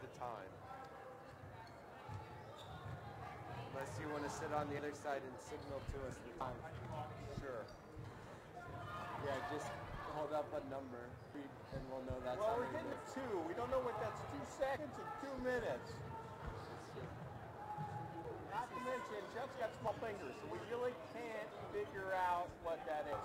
the time. Unless you want to sit on the other side and signal to us the time. Sure. Yeah, just hold up a number and we'll know that's well, we're hitting 2. We don't know what that's 2 seconds and 2 minutes. Not to mention, Jeff's got small fingers, so we really can't figure out what that is.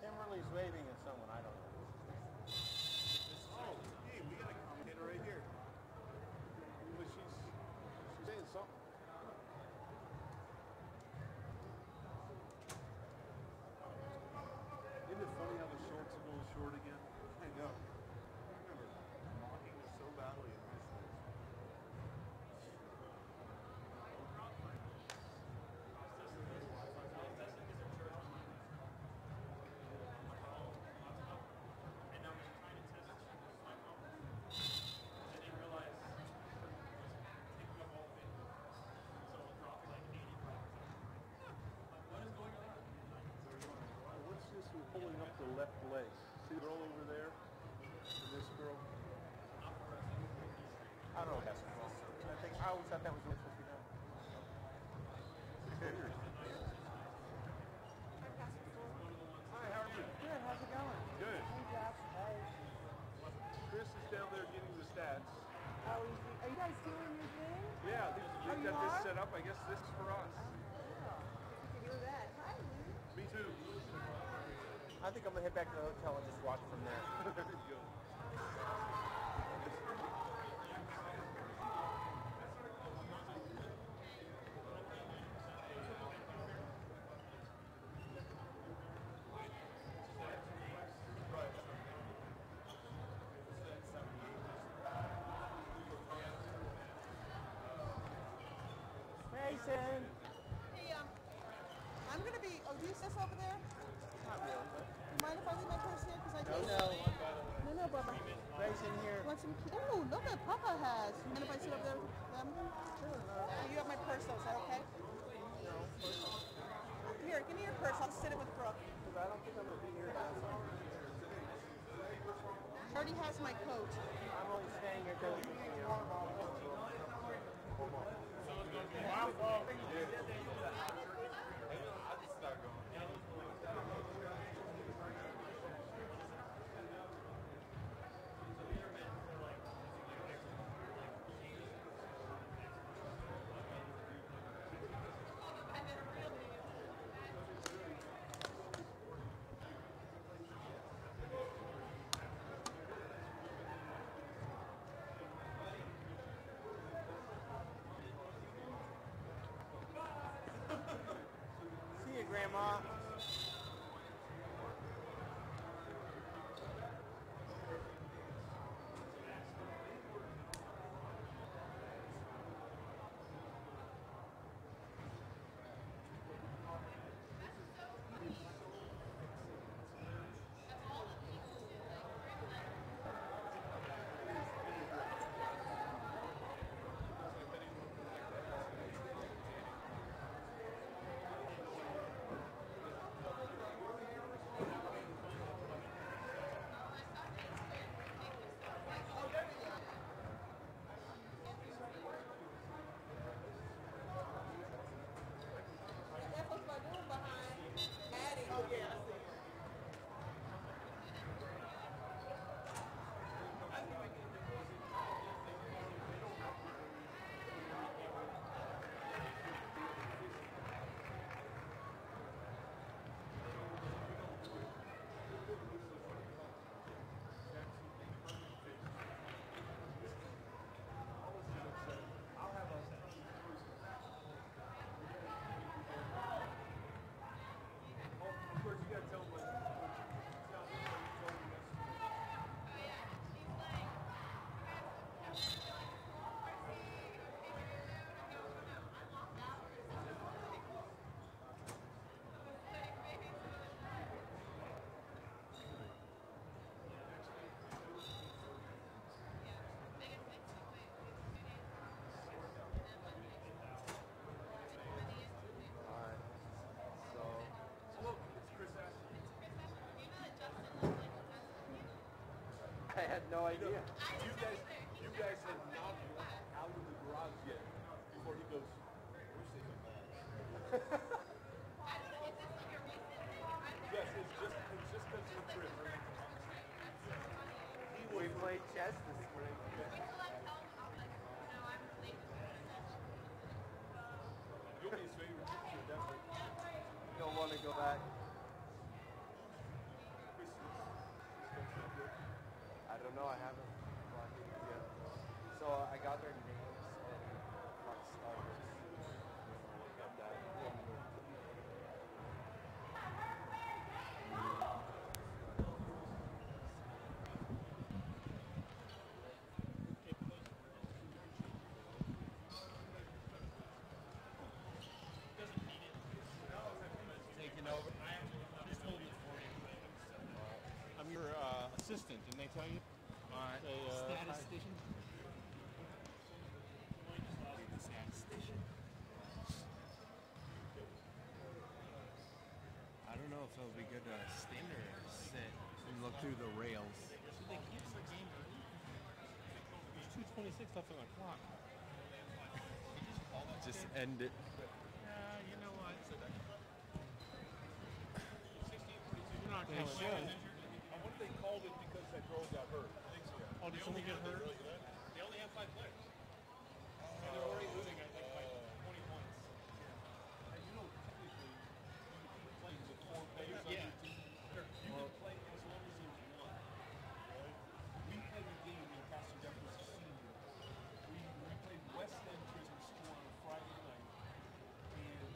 Kimberly's waving at someone, I don't know. Oh, hey, we got a commentator right here. But she's saying something. Isn't it funny how the shorts are going short again? I know. I remember mocking us so badly in high school. We're pulling up the left leg. See the girl over there? And this girl? I don't know what that's wrong. I always thought that was what supposed to be done. Hi, how are you? Good, how's it going? Good. Hey, Jeff. Hey. Chris is down there getting the stats. Are you guys doing your thing? Yeah, they've got this set up. I guess this is for us. You can hear that. Hi, Lou. Me too. I think I'm going to head back to the hotel and just watch from there. There you go. Mason! Hey, I'm going to be... Oh, do you see us over there? Not really. You mind if I leave my purse here? Because I No, can't... No, Bubba. Mason here. Want some... Oh, look what Papa has. You mind if I sit over there with them? Oh, you have my purse, though. Is that okay? No. Here, give me your purse. I'll sit it with Brooke. I don't think I'm going to be here. She already has my coat. I'm only staying here because see you, Grandma. no idea. You guys had not walked out of the garage yet before he goes, we're saving that. Yes, it's just because of the trip. We played chess this morning. You'll be his favorite teacher, definitely. Don't want to go back. I don't know. I haven't watched it yet. So I got their names and Fox Starbucks. Got that. Taking over. I'm your assistant, didn't they tell you? Statistician. Statistician. I don't know if it'll be good to stand there and sit and look through the rails. They canceled the game early. There's 2:26 left on the clock. Just end it. You know what? You're not They telling should. me. I wonder if they called it because that girl got hurt. I think so. Oh, did somebody get hurt? They only have 5 players. And they're already losing, I think, by 20 points. And you know, technically, you can play with 4 players on Yeah. your team. You can play as long as there's one. Right? We played a game when Pastor Jeff was a senior. We played West End Prison School on a Friday night, and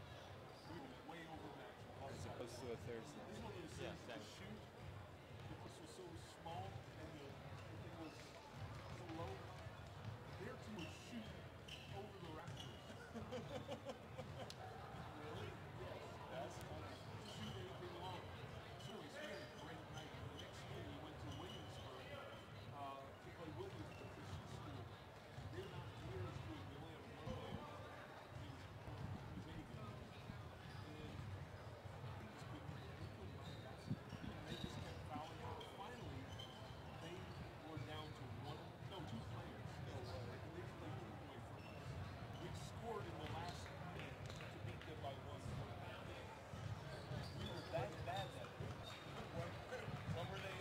we were way overmatched. As opposed to a Thursday. This is one of those Yeah, things to exactly. shoot. The place was so small, and the thing was so low. Their team would shoot over the rafters. Really? Yes. That's funny. Shoot anything long. So we had a great night. The next day we went to Williamsburg to play Williamsburg Christian School. They're not near as good. They only have one player. He's any good. And they just kept fouling out. Finally, they were down to 2 players. And they played 2 away from us. We scored in the last minute to beat them by 1 point. We were that bad that day. What were they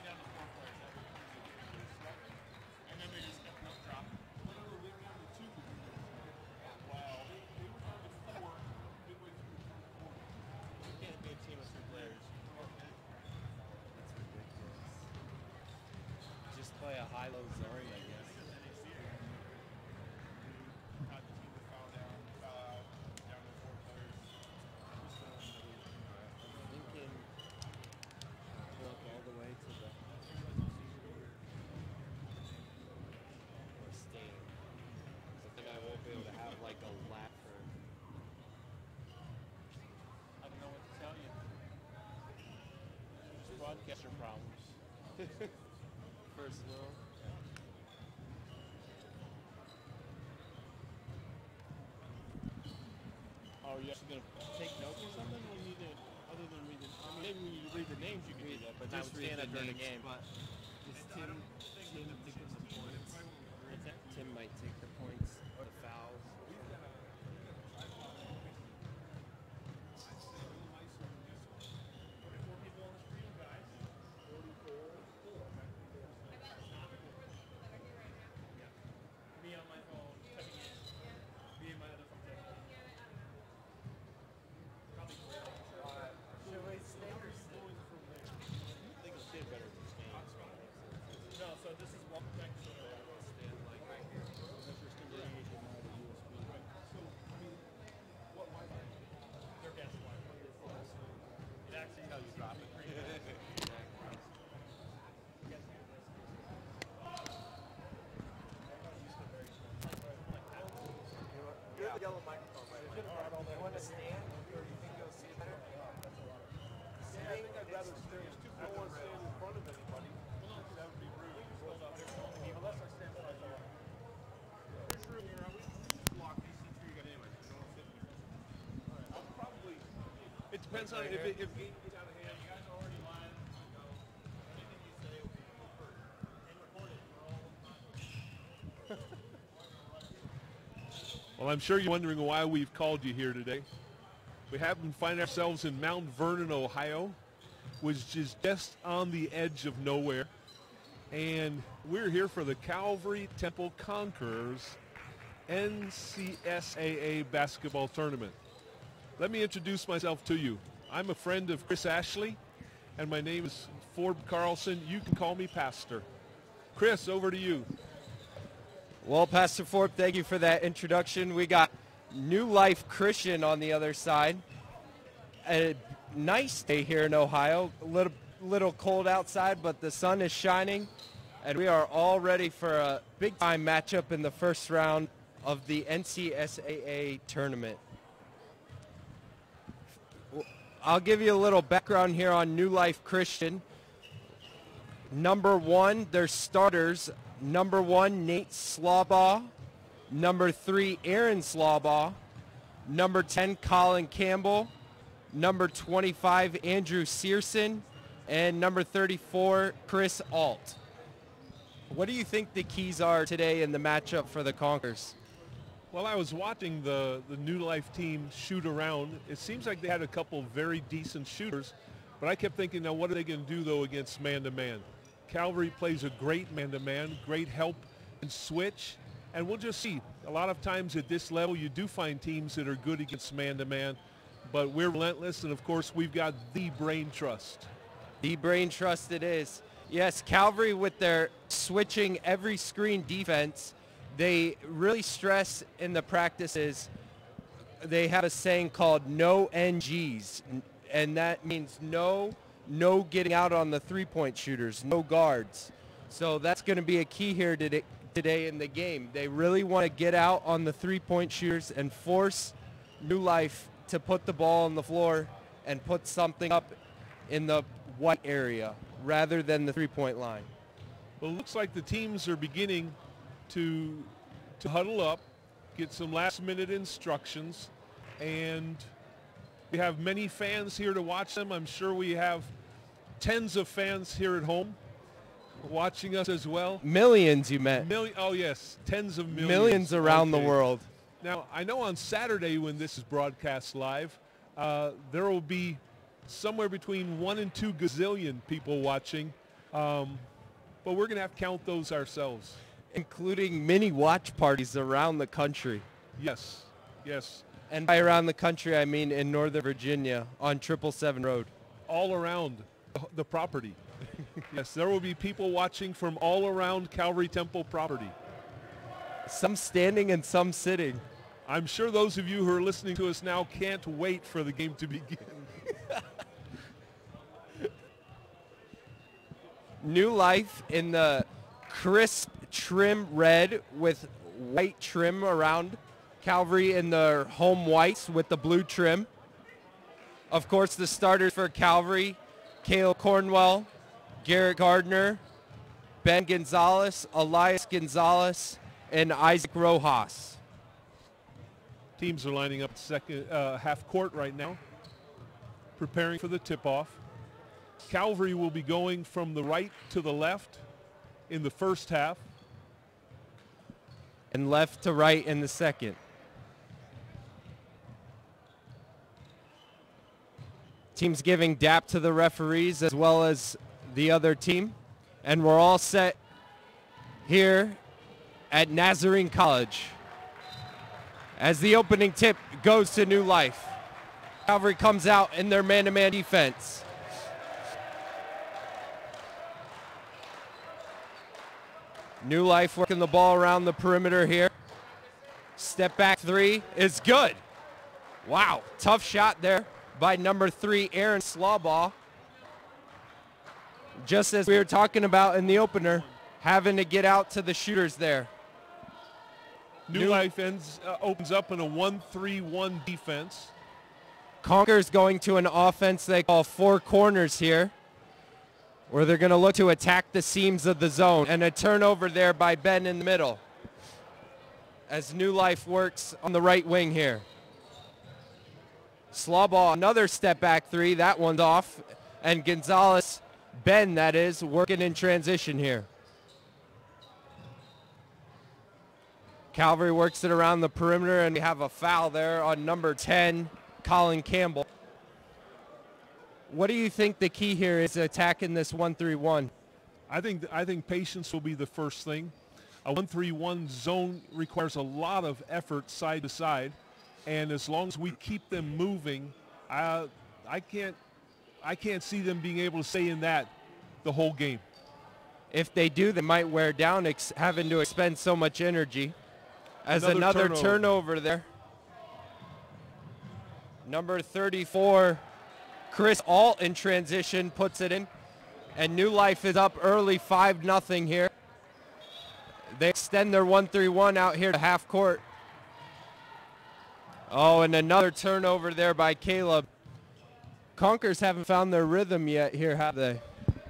down to 4 players? And then they just kept dropping. No, they were down to 2. Wow. They were down to 4 midway through the third quarter. You can't be a team with 2 players. That's ridiculous. Just play a high-low zone, I guess. Got the team to foul down to 4 players. Thinking walk all the way to the or stand. But then I won't be able to have like a lap for I don't know what to tell you. Just broadcaster problems. first row. Oh, you're actually going to take notes or something? We need to, other than read the, I mean, maybe when you read the names you can do that, but not Just read stand the up during the names, game. but is Tim taking the points? What's that? Tim might take the points, the fouls. Me on my phone, typing in. Me and my other phone typing in. Probably Should we stay or sit? I think it's did better than stand. No, so this is welcome back to Stand like right here. their gas line. It actually How you drop it. You're the yellow microphone, right? You want to stand, or do you think you'll see better? Yeah, I think I'd rather stand. I don't want to stand in front of anybody. That would be rude. Unless I stand by the line. There's room here. We block these seats where you got anyway. You don't fit in here. I'll probably. It depends on if game gets out of hand. You guys are already live. Go. Anything you say will be preferred. Well, I'm sure you're wondering why we've called you here today. We happen to find ourselves in Mount Vernon, Ohio, which is just on the edge of nowhere. And we're here for the Calvary Temple Conquerors NCSAA basketball tournament. Let me introduce myself to you. I'm a friend of Chris Ashley, and my name is Ford Carlson. You can call me Pastor. Chris, over to you. Well, Pastor Ford, thank you for that introduction. We got New Life Christian on the other side. A nice day here in Ohio. A little cold outside, but the sun is shining, and we are all ready for a big-time matchup in the first round of the NCSAA tournament. I'll give you a little background here on New Life Christian. Number one, their starters. Number one, Nate Slawbaugh. Number 3, Aaron Slawbaugh. Number 10, Colin Campbell. Number 25, Andrew Searson. And number 34, Chris Alt. What do you think the keys are today in the matchup for the Conquerors? Well, I was watching the New Life team shoot around. It seems like they had a couple very decent shooters, but I kept thinking, now what are they going to do, though, against man-to-man? Calvary plays a great man-to-man, great help and switch, and we'll just see. A lot of times at this level, you do find teams that are good against man-to-man, but we're relentless, and of course, we've got the brain trust. The brain trust it is. Yes, Calvary with their switching every screen defense, they really stress in the practices. They have a saying called no NGs, and that means no getting out on the three-point shooters, no guards. So that's going to be a key here today in the game. They really want to get out on the three-point shooters and force New Life to put the ball on the floor and put something up in the white area rather than the three-point line. Well, it looks like the teams are beginning to huddle up, get some last-minute instructions, and we have many fans here to watch them. I'm sure we have tens of fans here at home watching us as well. Millions, you meant. Oh, yes, tens of millions. Millions around the world. Now, I know on Saturday when this is broadcast live, there will be somewhere between 1 and 2 gazillion people watching, but we're going to have to count those ourselves. Including mini watch parties around the country. Yes, yes. And by around the country, I mean in Northern Virginia on 777 Road. All around the property. Yes, there will be people watching from all around Calvary Temple property. Some standing and some sitting. I'm sure those of you who are listening to us now can't wait for the game to begin. New Life in the crisp trim red with white trim around. Calvary in their home whites with the blue trim. Of course, the starters for Calvary, Cale Cornwell, Garrett Gardner, Ben Gonzalez, Elias Gonzalez, and Isaac Rojas. Teams are lining up second half court right now, preparing for the tip-off. Calvary will be going from the right to the left in the first half. And left to right in the second. Team's giving dap to the referees as well as the other team. And we're all set here at Nazarene College as the opening tip goes to New Life. Calvary comes out in their man-to-man defense. New Life working the ball around the perimeter here. Step back three is good. Wow, tough shot there by number 3, Aaron Slawbaugh. Just as we were talking about in the opener, having to get out to the shooters there. New Life opens up in a 1-3-1 defense. Conquerors going to an offense they call 4 corners here, where they're going to look to attack the seams of the zone. And a turnover there by Ben in the middle as New Life works on the right wing here. Slawbaugh, another step back three. That one's off. And Gonzalez, Ben that is, working in transition here. Calvary works it around the perimeter, and we have a foul there on number 10, Colin Campbell. What do you think the key here is attacking this 1-3-1? I think patience will be the first thing. A 1-3-1 zone requires a lot of effort side to side, and as long as we keep them moving, I can't see them being able to stay in that the whole game. If they do, they might wear down, having to expend so much energy. As another turnover there. Number 34, Chris Alt in transition puts it in. And New Life is up early 5-0 here. They extend their 1-3-1 out here to half court. Oh, and another turnover there by Caleb. Conkers haven't found their rhythm yet here, have they?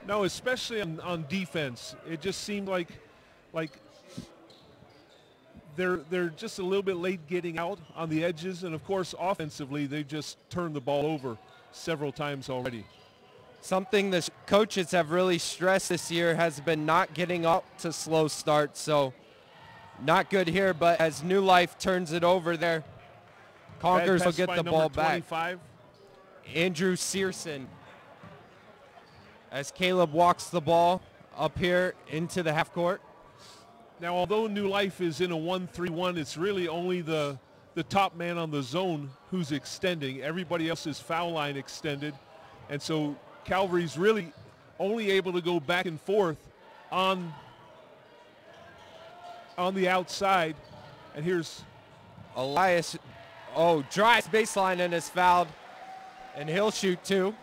No, especially on defense. It just seemed like they're just a little bit late getting out on the edges, and of course offensively they've just turned the ball over several times already. Something the coaches have really stressed this year has been not getting up to slow starts, so not good here, but as New Life turns it over there, Conkers will get the ball back. 25. Andrew Searson, as Caleb walks the ball up here into the half court. Now, although New Life is in a 1-3-1, it's really only the top man on the zone who's extending. Everybody else is foul line extended, and so Calvary's really only able to go back and forth on the outside. And here's Elias. Oh, drives baseline and is fouled, and he'll shoot too.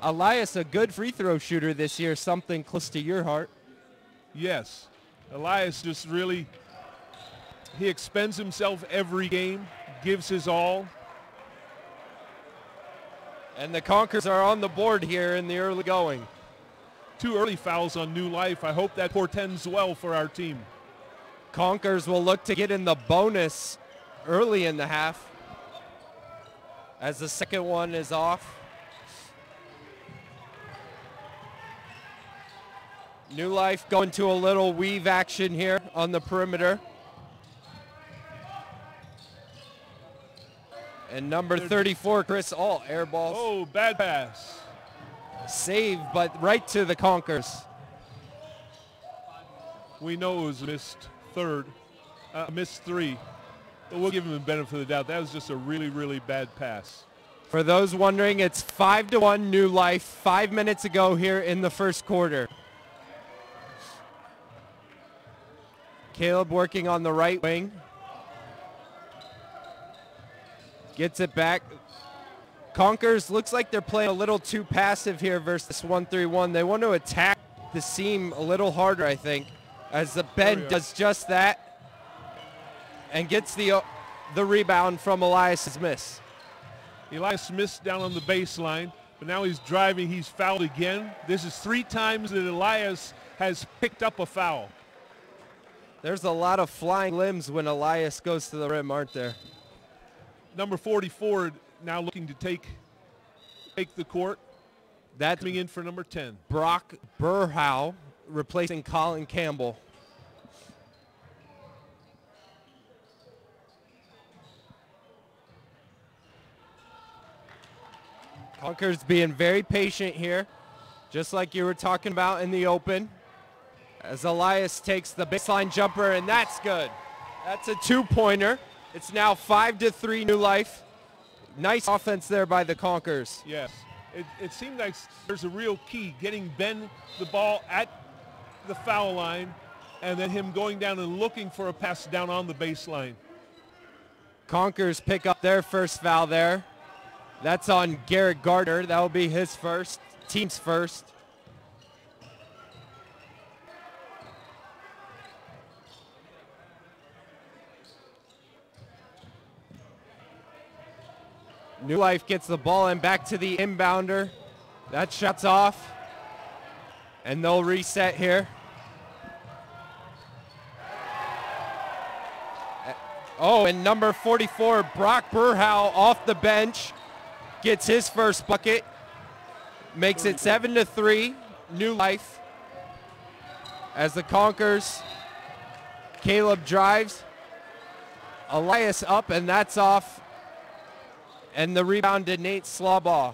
Elias, a good free throw shooter this year, something close to your heart. Yes. Elias just really, he expends himself every game, gives his all. And the Conkers are on the board here in the early going. 2 early fouls on New Life. I hope that portends well for our team. Conkers will look to get in the bonus early in the half as the second one is off. New Life going to a little weave action here on the perimeter. And number 34, Chris Alt, air balls. Oh, bad pass. Saved, but right to the Conkers. We know it was missed 3. But we'll give him the benefit of the doubt. That was just a really, really bad pass. For those wondering, it's 5-1 New Life 5 minutes ago here in the first quarter. Caleb working on the right wing. Gets it back. Conkers looks like they're playing a little too passive here versus 1-3-1. They want to attack the seam a little harder, I think, as the bend does just that and gets the rebound from Elias' miss. Elias missed down on the baseline, but now he's driving. He's fouled again. This is 3 times that Elias has picked up a foul. There's a lot of flying limbs when Elias goes to the rim, aren't there? Number 44 now looking to take the court. That's coming in for number 10. Brock Burhow replacing Colin Campbell. Conkers being very patient here, just like you were talking about in the open. As Elias takes the baseline jumper, and that's good. That's a 2-pointer. It's now 5-3 New Life. Nice offense there by the Conkers. Yes. It seemed like there's a real key, getting Ben the ball at the foul line and then him going down and looking for a pass down on the baseline. Conkers pick up their first foul there. That's on Garrett Gardner. That will be his first, team's first. New Life gets the ball and back to the inbounder. That shot's off. And they'll reset here. Oh, and number 44, Brock Burhow off the bench, gets his first bucket. Makes it 7-3, New Life. As the Conkers, Caleb drives, Elias up, and that's off. And the rebound to Nate Slawbaugh.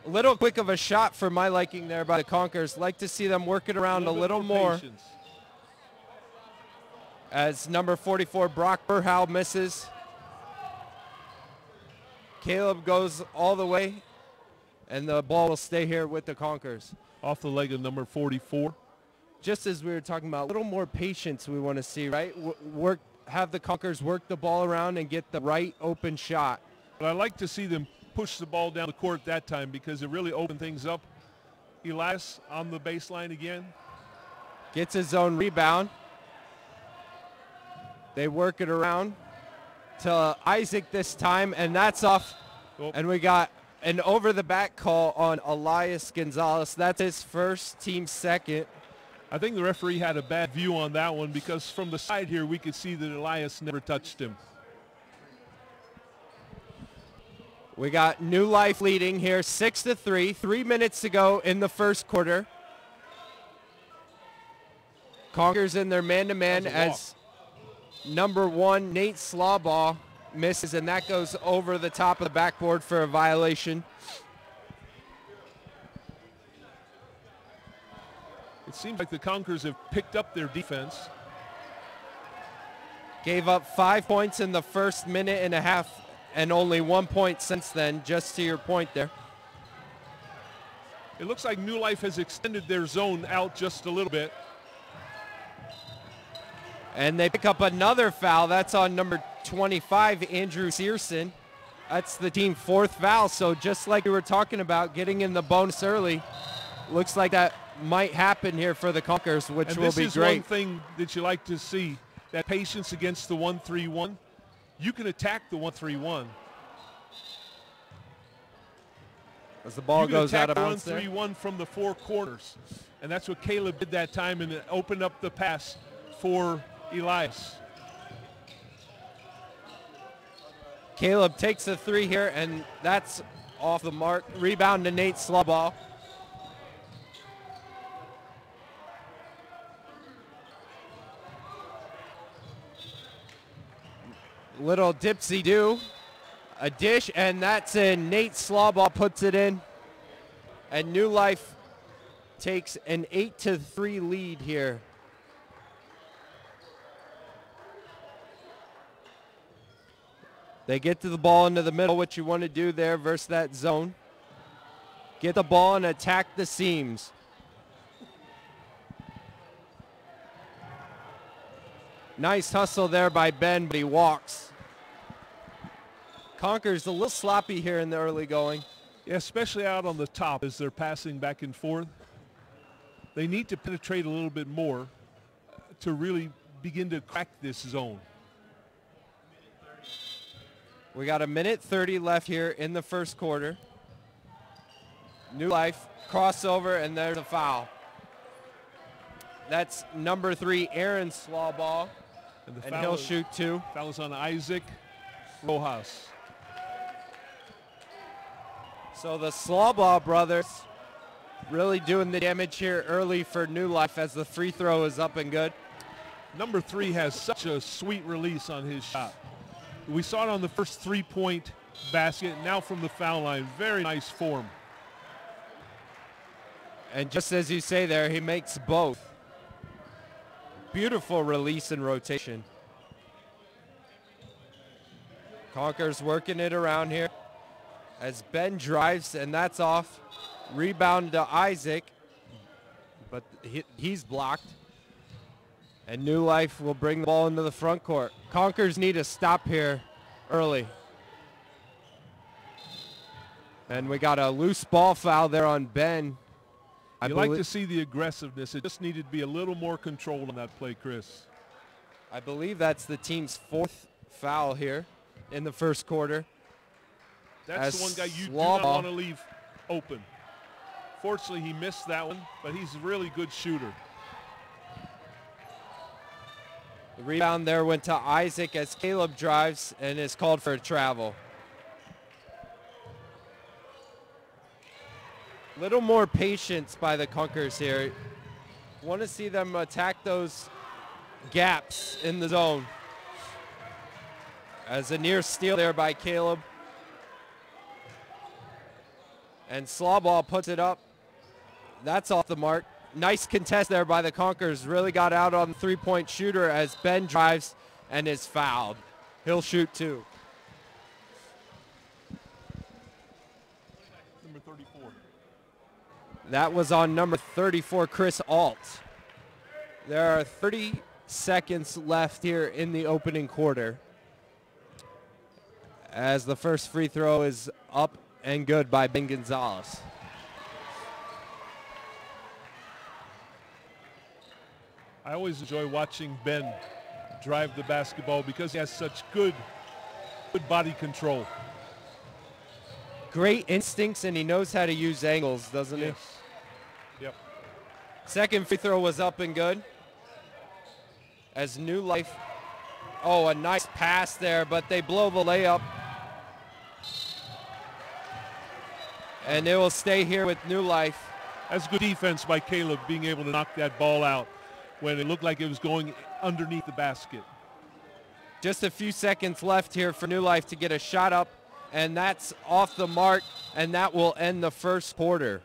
A little quick of a shot for my liking there by the Conkers. Like to see them work it around a little more. Patience. As number 44, Brock Burhow, misses. Caleb goes all the way, and the ball will stay here with the Conkers. Off the leg of number 44. Just as we were talking about, a little more patience we want to see, right? Have the Conkers work the ball around and get the right open shot. But I like to see them push the ball down the court that time because it really opened things up. Elias on the baseline again. Gets his own rebound. They work it around to Isaac this time, and that's off. Oh. And we got an over-the-back call on Elias Gonzalez. That's his first, team second. I think the referee had a bad view on that one because from the side here we could see that Elias never touched him. We got New Life leading here 6-3. 3 minutes to go in the first quarter. Conkers in their man-to-man as number 1, Nate Slawbaugh, misses, and that goes over the top of the backboard for a violation. It seems like the Conkers have picked up their defense. Gave up 5 points in the first minute and a half and only 1 point since then, just to your point there. It looks like New Life has extended their zone out just a little bit. And they pick up another foul. That's on number 25, Andrew Searson. That's the team 4th foul. So just like we were talking about, getting in the bonus early, looks like that might happen here for the Conkers, which will be great. This is one thing that you like to see, that patience against the 1-3-1. You can attack the 1-3-1. As the ball goes out of bounds there. 1-3-1 from the 4 corners. And that's what Caleb did that time, and it opened up the pass for Elias. Caleb takes a 3 here, and that's off the mark. Rebound to Nate Slawbaugh. Little dipsy-do. A dish, and that's in. Nate Slawbaugh puts it in. And New Life takes an 8-3 lead here. They get to the ball into the middle, what you want to do there versus that zone. Get the ball and attack the seams. Nice hustle there by Ben, but he walks. Conker's a little sloppy here in the early going. Yeah, especially out on the top as they're passing back and forth. They need to penetrate a little bit more to really begin to crack this zone. We got 1:30 left here in the first quarter. New Life crossover, and there's a foul. That's number 3, Aaron Slawbaugh, and he'll shoot 2. Foul is on Isaac Rojas. So the Slawbaugh brothers really doing the damage here early for New Life as the free throw is up and good. Number 3 has such a sweet release on his shot. We saw it on the first 3-point basket. Now from the foul line, very nice form. And just as you say there, he makes both. Beautiful release and rotation. Conker's working it around here as Ben drives, and that's off. Rebound to Isaac, but he's blocked. And New Life will bring the ball into the front court. Conkers need a stop here early. And we got a loose ball foul there on Ben. You like to see the aggressiveness. It just needed to be a little more controlled on that play, Chris. I believe that's the team's 4th foul here in the first quarter. That's the one guy you do not want to leave open. Fortunately, he missed that one, but he's a really good shooter. The rebound there went to Isaac as Caleb drives and is called for a travel. Little more patience by the Conkers here. Want to see them attack those gaps in the zone. As a near steal there by Caleb. And Slawball puts it up. That's off the mark. Nice contest there by the Conkers. Really got out on the three-point shooter as Ben drives and is fouled. He'll shoot two. Number 34. That was on number 34, Chris Alt. There are 30 seconds left here in the opening quarter, as the first free throw is up and good by Ben Gonzalez. I always enjoy watching Ben drive the basketball because he has such good body control. Great instincts, and he knows how to use angles, doesn't he? Yep. Second free throw was up and good. As New Life, oh, a nice pass there, but they blow the layup. And it will stay here with New Life. That's good defense by Caleb, being able to knock that ball out when it looked like it was going underneath the basket. Just a few seconds left here for New Life to get a shot up, and that's off the mark, and that will end the first quarter.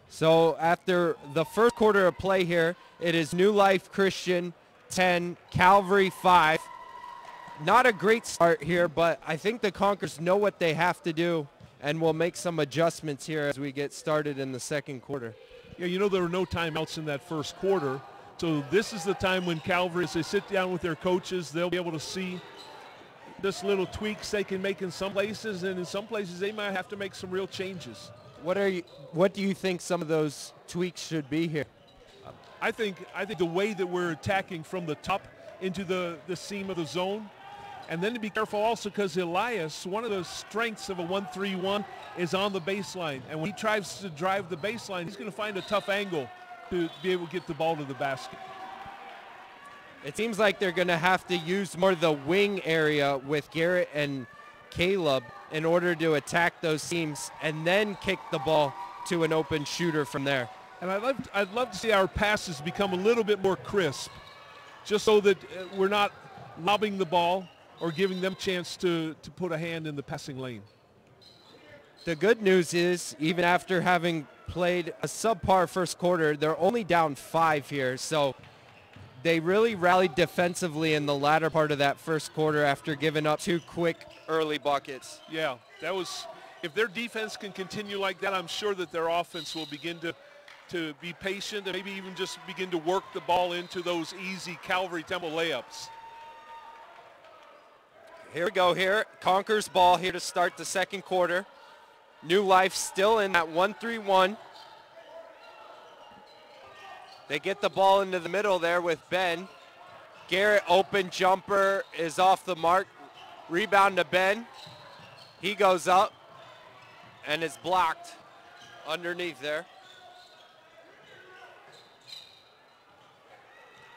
So after the first quarter of play here, it is New Life Christian 10, Calvary 5. Not a great start here, but I think the Conkers know what they have to do and will make some adjustments here as we get started in the second quarter. Yeah, you know, there were no timeouts in that first quarter. So this is the time when Calvary, as they sit down with their coaches, they'll be able to see just little tweaks they can make in some places, and in some places they might have to make some real changes. What do you think some of those tweaks should be here? I think the way that we're attacking from the top into the seam of the zone, and then to be careful also because Elias, one of the strengths of a 1-3-1 is on the baseline, and when he tries to drive the baseline, he's going to find a tough angle to be able to get the ball to the basket. It seems like they're going to have to use more of the wing area with Garrett and Caleb in order to attack those seams and then kick the ball to an open shooter from there. And I'd love to see our passes become a little bit more crisp, just so that we're not lobbing the ball or giving them a chance to put a hand in the passing lane. The good news is, even after having played a subpar first quarter, they're only down 5 here, so they really rallied defensively in the latter part of that first quarter after giving up 2 quick early buckets. Yeah, that was, if their defense can continue like that, I'm sure that their offense will begin to be patient and maybe even just begin to work the ball into those easy Calvary Temple layups. Here we go here. Conker's ball here to start the second quarter. New Life still in that 1-3-1. They get the ball into the middle there with Ben. Garrett, open jumper is off the mark. Rebound to Ben. He goes up and is blocked underneath there.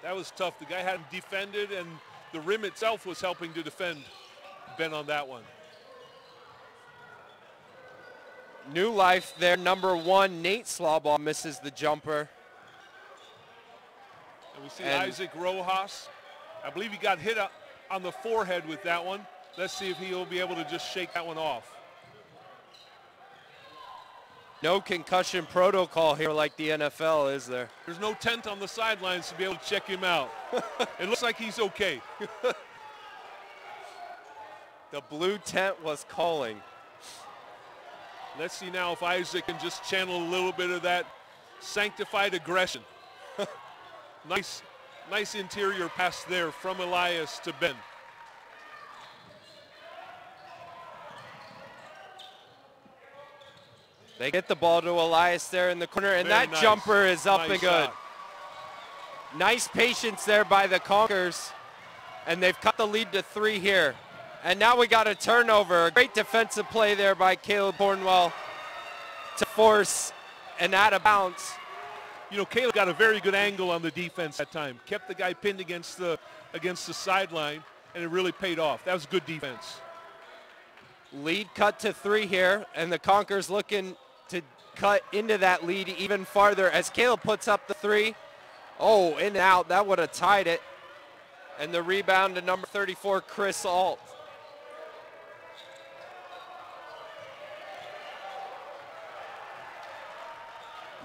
That was tough. The guy hadn't defended, and the rim itself was helping to defend Ben on that one. New Life, their number 1, Nate Slawball, misses the jumper. And we see Isaac Rojas. I believe he got hit on the forehead with that one. Let's see if he'll be able to just shake that one off. No concussion protocol here like the NFL, is there? There's no tent on the sidelines to be able to check him out. It looks like he's okay. The blue tent was calling. Let's see now if Isaac can just channel a little bit of that sanctified aggression. Nice interior pass there from Elias to Ben. They get the ball to Elias there in the corner, and Very that nice. jumper is up Nice and good. shot. Nice patience there by the Conkers, and they've cut the lead to 3 here. And now we got a turnover. A great defensive play there by Caleb Cornwell to force an out of bounds. You know, Caleb got a very good angle on the defense that time. Kept the guy pinned against the sideline, and it really paid off. That was good defense. Lead cut to 3 here, and the Conkers looking to cut into that lead even farther as Caleb puts up the 3. Oh, in and out. That would have tied it. And the rebound to number 34, Chris Alt.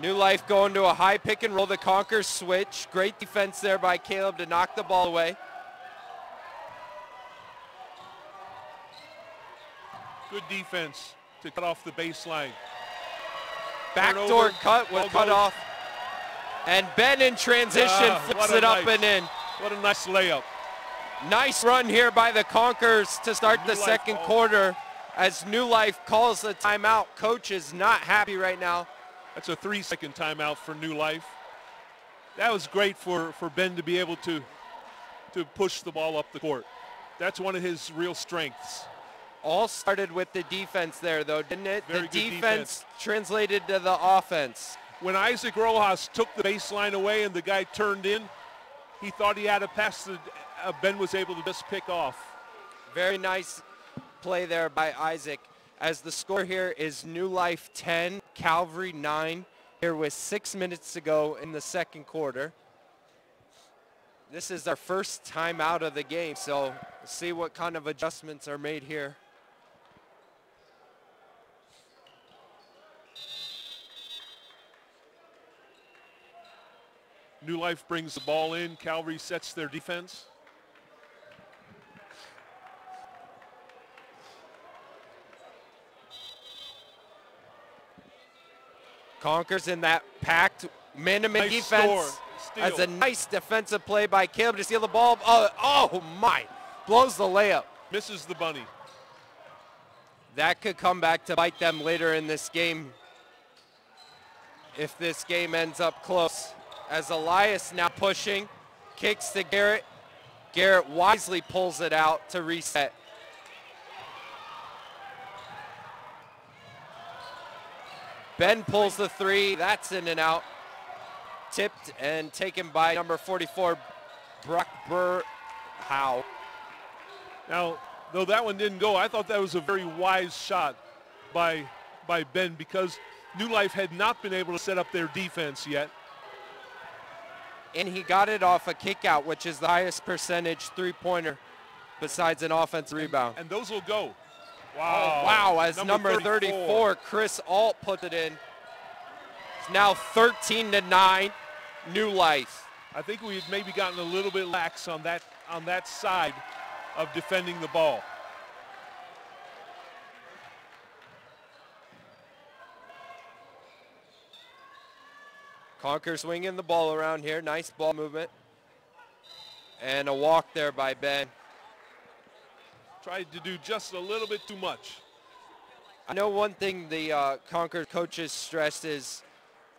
New Life going to a high pick and roll. The Conquers switch. Great defense there by Caleb to knock the ball away. Good defense to cut off the baseline. Backdoor cut was cut off. And Ben in transition flips it up and in. What a nice layup. Nice run here by the Conquers to start the second quarter as New Life calls the timeout. Coach is not happy right now. That's a 3-second timeout for New Life. That was great for Ben to be able to push the ball up the court. That's one of his real strengths. All started with the defense there, though, didn't it? Very the good defense translated to the offense. When Isaac Rojas took the baseline away and the guy turned in, he thought he had a pass that Ben was able to just pick off. Very nice play there by Isaac. As the score here is New Life 10, Calvary 9, here with 6 minutes to go in the second quarter. This is our first time out of the game, so we'll see what kind of adjustments are made here. New Life brings the ball in. Calvary sets their defense. Conquers in that packed man-to-man Nice defense. steal. That's a nice defensive play by Caleb to steal the ball. Oh my, blows the layup. Misses the bunny. That could come back to bite them later in this game if this game ends up close. As Elias now pushing, kicks to Garrett. Garrett wisely pulls it out to reset. Ben pulls the three. That's in and out. Tipped and taken by number 44, Brock Burhow. Now, though that one didn't go, I thought that was a very wise shot by Ben because New Life had not been able to set up their defense yet. And he got it off a kick out, which is the highest percentage three-pointer besides an offensive rebound. And those will go. Wow. Oh, wow, as number 34, Chris Alt put it in. It's now 13-9, New Life. I think we had maybe gotten a little bit lax on that side of defending the ball. Conquer swinging the ball around here. Nice ball movement. And a walk there by Ben. Tried to do just a little bit too much. I know one thing the Concord coaches stressed is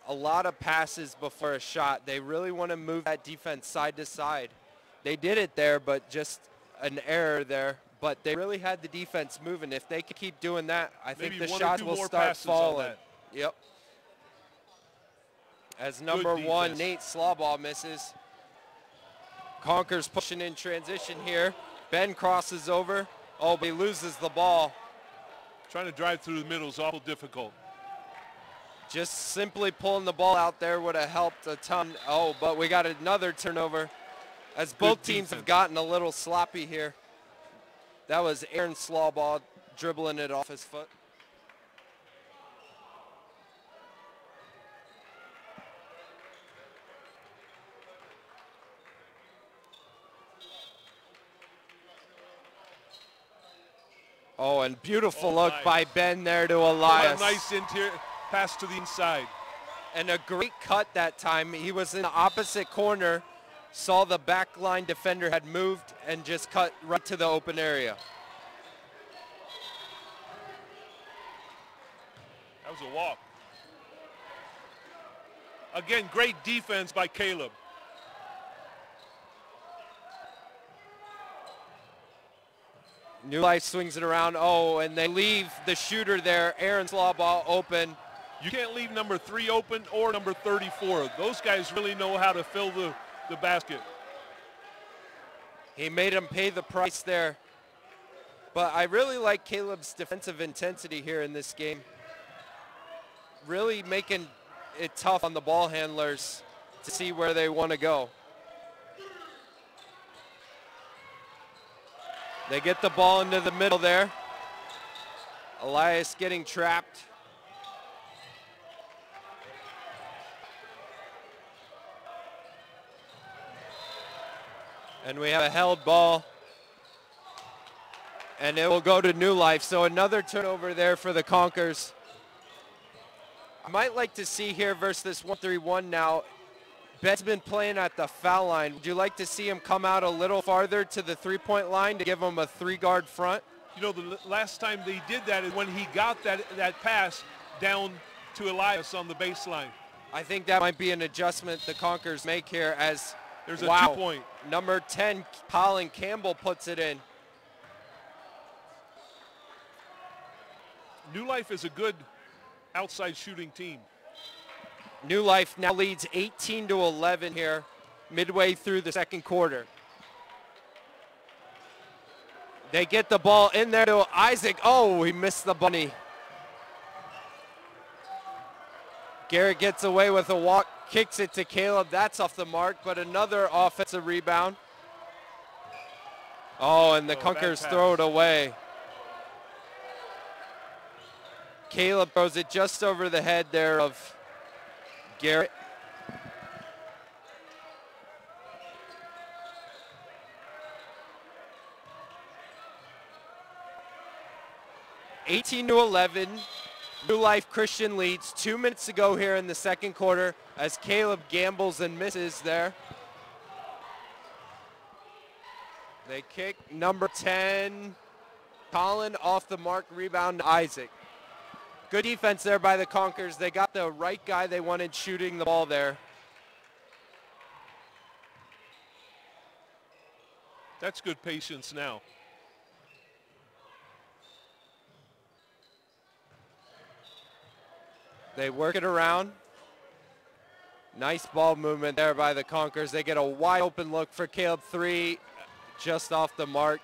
a lot of passes before a shot. They really want to move that defense side to side. They did it there, but just an error there. But they really had the defense moving. If they could keep doing that, I think the shots will start falling. Yep. As number 1, Nate Slawball misses. Conker's pushing in transition here. Ben crosses over. Oh, but he loses the ball. Trying to drive through the middle is awful difficult. Just simply pulling the ball out there would have helped a ton. Oh, but we got another turnover as both teams have gotten a little sloppy here. That was Aaron Slawball dribbling it off his foot. Oh, and beautiful look by Ben there to Elias. What a nice interior pass to the inside. And a great cut that time. He was in the opposite corner, saw the back line defender had moved and just cut right to the open area. That was a walk. Again, great defense by Caleb. New Life swings it around. Oh, and they leave the shooter there, Aaron Slawball, open. You can't leave number 3 open or number 34. Those guys really know how to fill the basket. He made him pay the price there. But I really like Caleb's defensive intensity here in this game. Really making it tough on the ball handlers. to see where they want to go. They get the ball into the middle there. Elias getting trapped. And we have a held ball. And it will go to New Life. So another turnover there for the Conkers. I might like to see here versus this 1-3-1 now. Ben's been playing at the foul line. Would you like to see him come out a little farther to the three-point line to give him a three-guard front? You know, the last time they did that is when he got that pass down to Elias on the baseline. I think that might be an adjustment the Conkers make here as there's a wow, 2-point. Number 10, Colin Campbell puts it in. New Life is a good outside shooting team. New Life now leads 18-11 here midway through the second quarter. They get the ball in there to Isaac. Oh, he missed the bunny. Garrett gets away with a walk, kicks it to Caleb. That's off the mark, but another offensive rebound. Oh, and the Conkers throw it away. Caleb throws it just over the head there of Garrett. (18-11). New Life Christian leads. 2 minutes to go here in the second quarter as Caleb gambles and misses there. They kick number 10, Colin off the mark, rebound to Isaac. Good defense there by the Conkers. They got the right guy they wanted shooting the ball there. That's good patience now. They work it around. Nice ball movement there by the Conkers. They get a wide open look for Caleb, 3, just off the mark,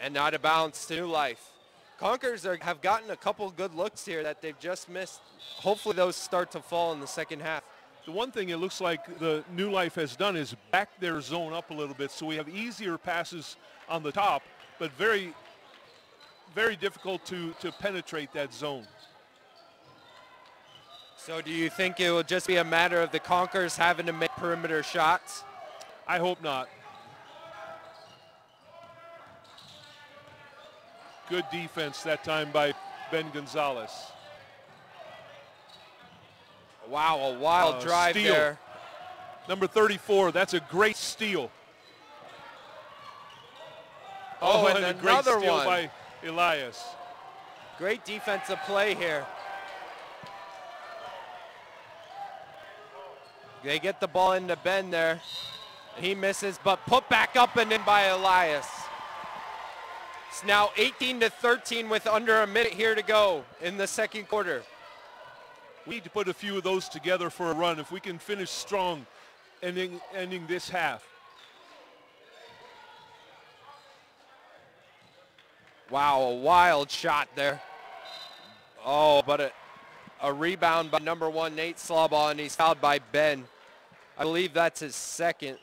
and out of bounds to New Life. Conkers have gotten a couple good looks here that they've just missed. Hopefully those start to fall in the second half. The one thing it looks like the New Life has done is back their zone up a little bit, so we have easier passes on the top, but very, very difficult to penetrate that zone. So do you think it will just be a matter of the Conkers having to make perimeter shots? I hope not. Good defense that time by Ben Gonzalez. Wow, a wild drive steal. there. Number 34, that's a great steal. Oh, and a great another steal one by Elias. Great defensive play here. They get the ball into Ben there. He misses, but put back up and in by Elias. It's now 18-13 with under a minute here to go in the second quarter. We need to put a few of those together for a run if we can finish strong ending this half. Wow, a wild shot there. Oh, but a rebound by number 1, Nate Slaubaugh, and he's fouled by Ben. I believe that's his second.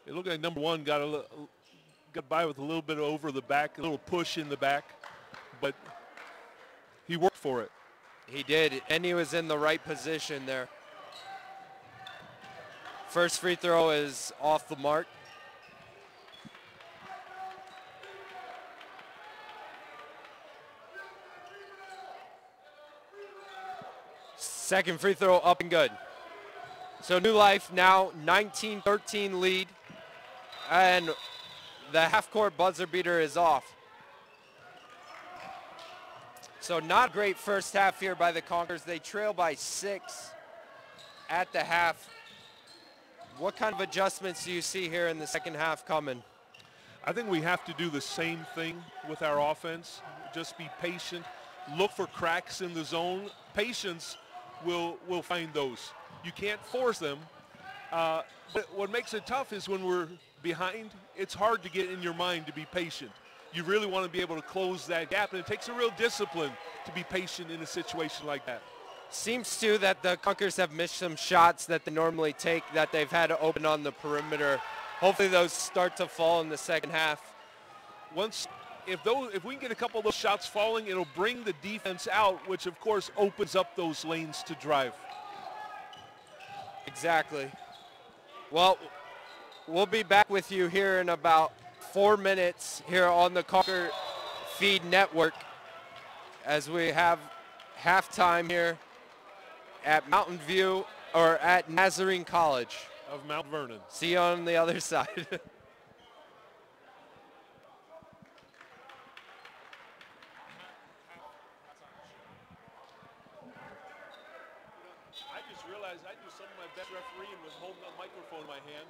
It looked like number 1 got by with a little bit over the back, a little push in the back, but he worked for it. He did, and he was in the right position there. First free throw is off the mark. Second free throw up and good. So New Life now 19-13 lead, and the half-court buzzer beater is off. So not great first half here by the Conkers. They trail by 6 at the half. What kind of adjustments do you see here in the second half coming? I think we have to do the same thing with our offense. Just be patient. Look for cracks in the zone. Patience will find those. You can't force them. But what makes it tough is when we're behind, it's hard to get in your mind to be patient. You really want to be able to close that gap, and it takes a real discipline to be patient in a situation like that. Seems too that the Conkers have missed some shots that they normally take that they've had to open on the perimeter. Hopefully those start to fall in the second half. If we can get a couple of those shots falling, it'll bring the defense out, which of course opens up those lanes to drive. Exactly. Well, we'll be back with you here in about 4 minutes here on the Conker Feed Network as we have halftime here at Mountain View, or at Nazarene College Of Mount Vernon. See you on the other side. I just realized I do some of my best refereeing with holding a microphone in my hand.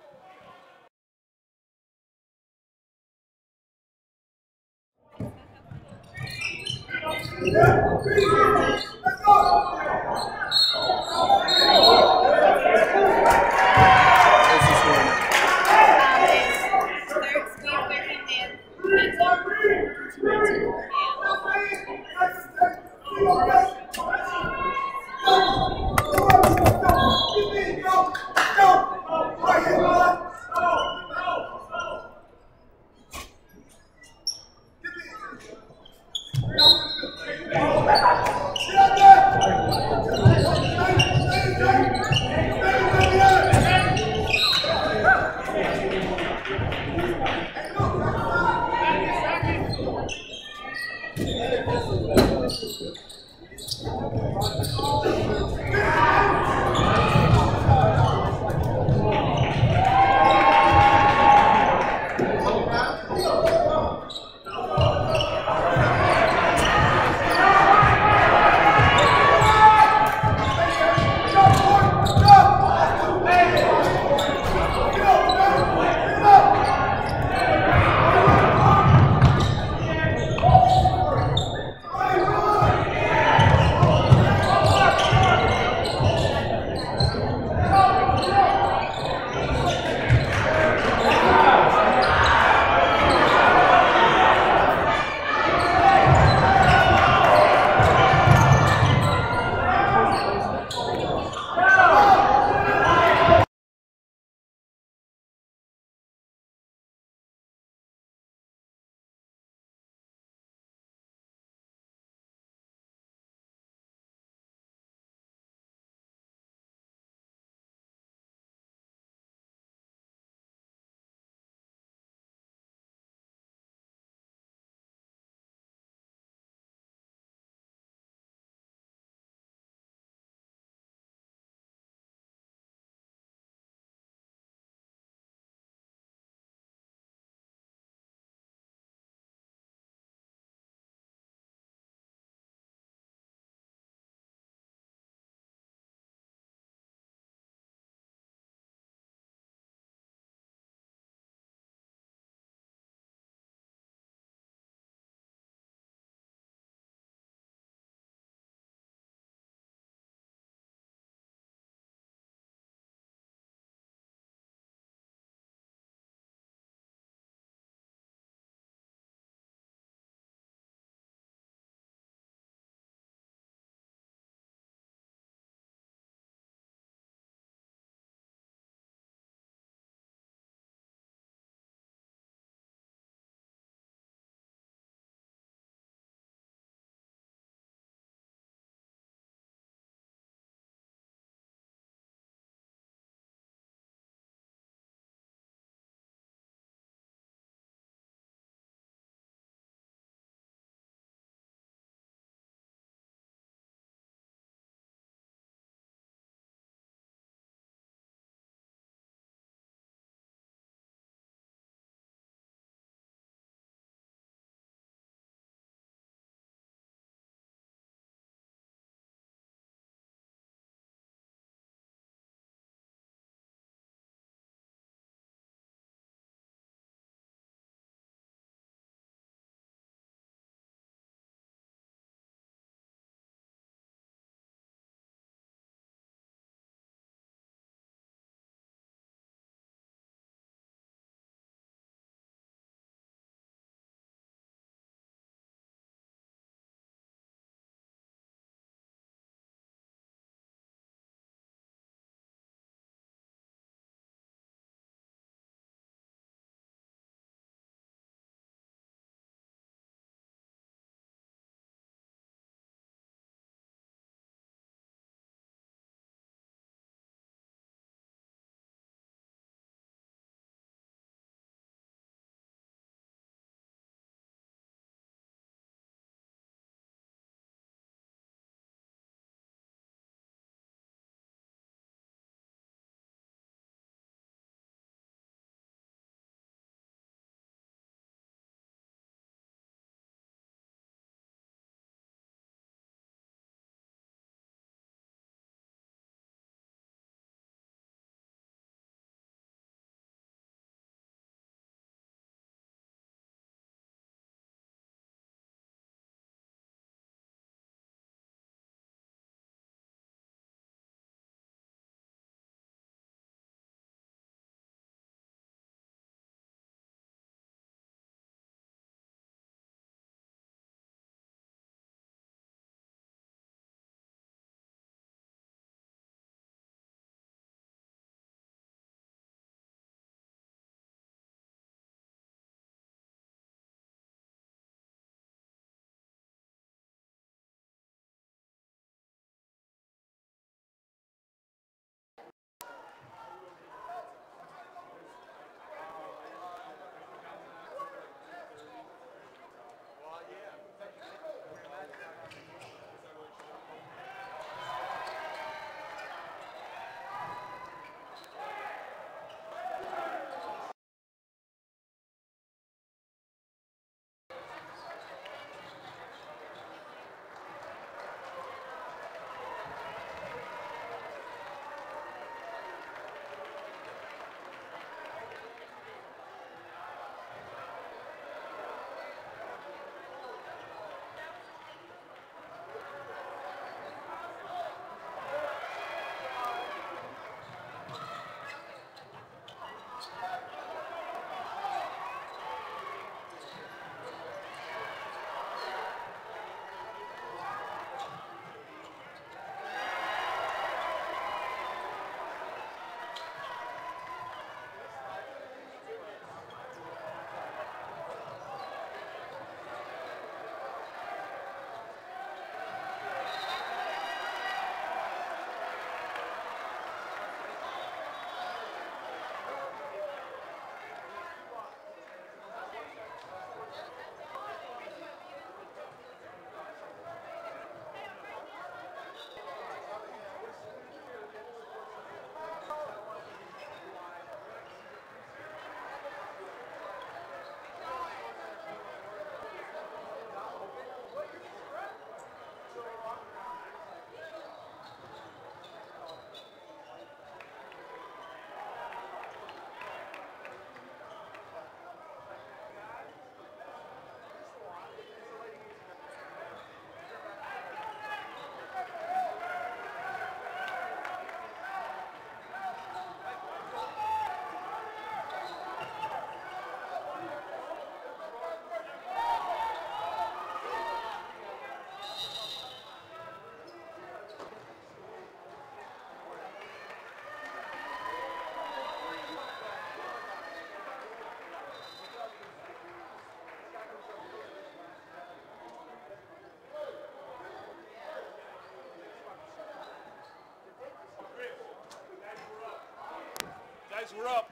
we're up.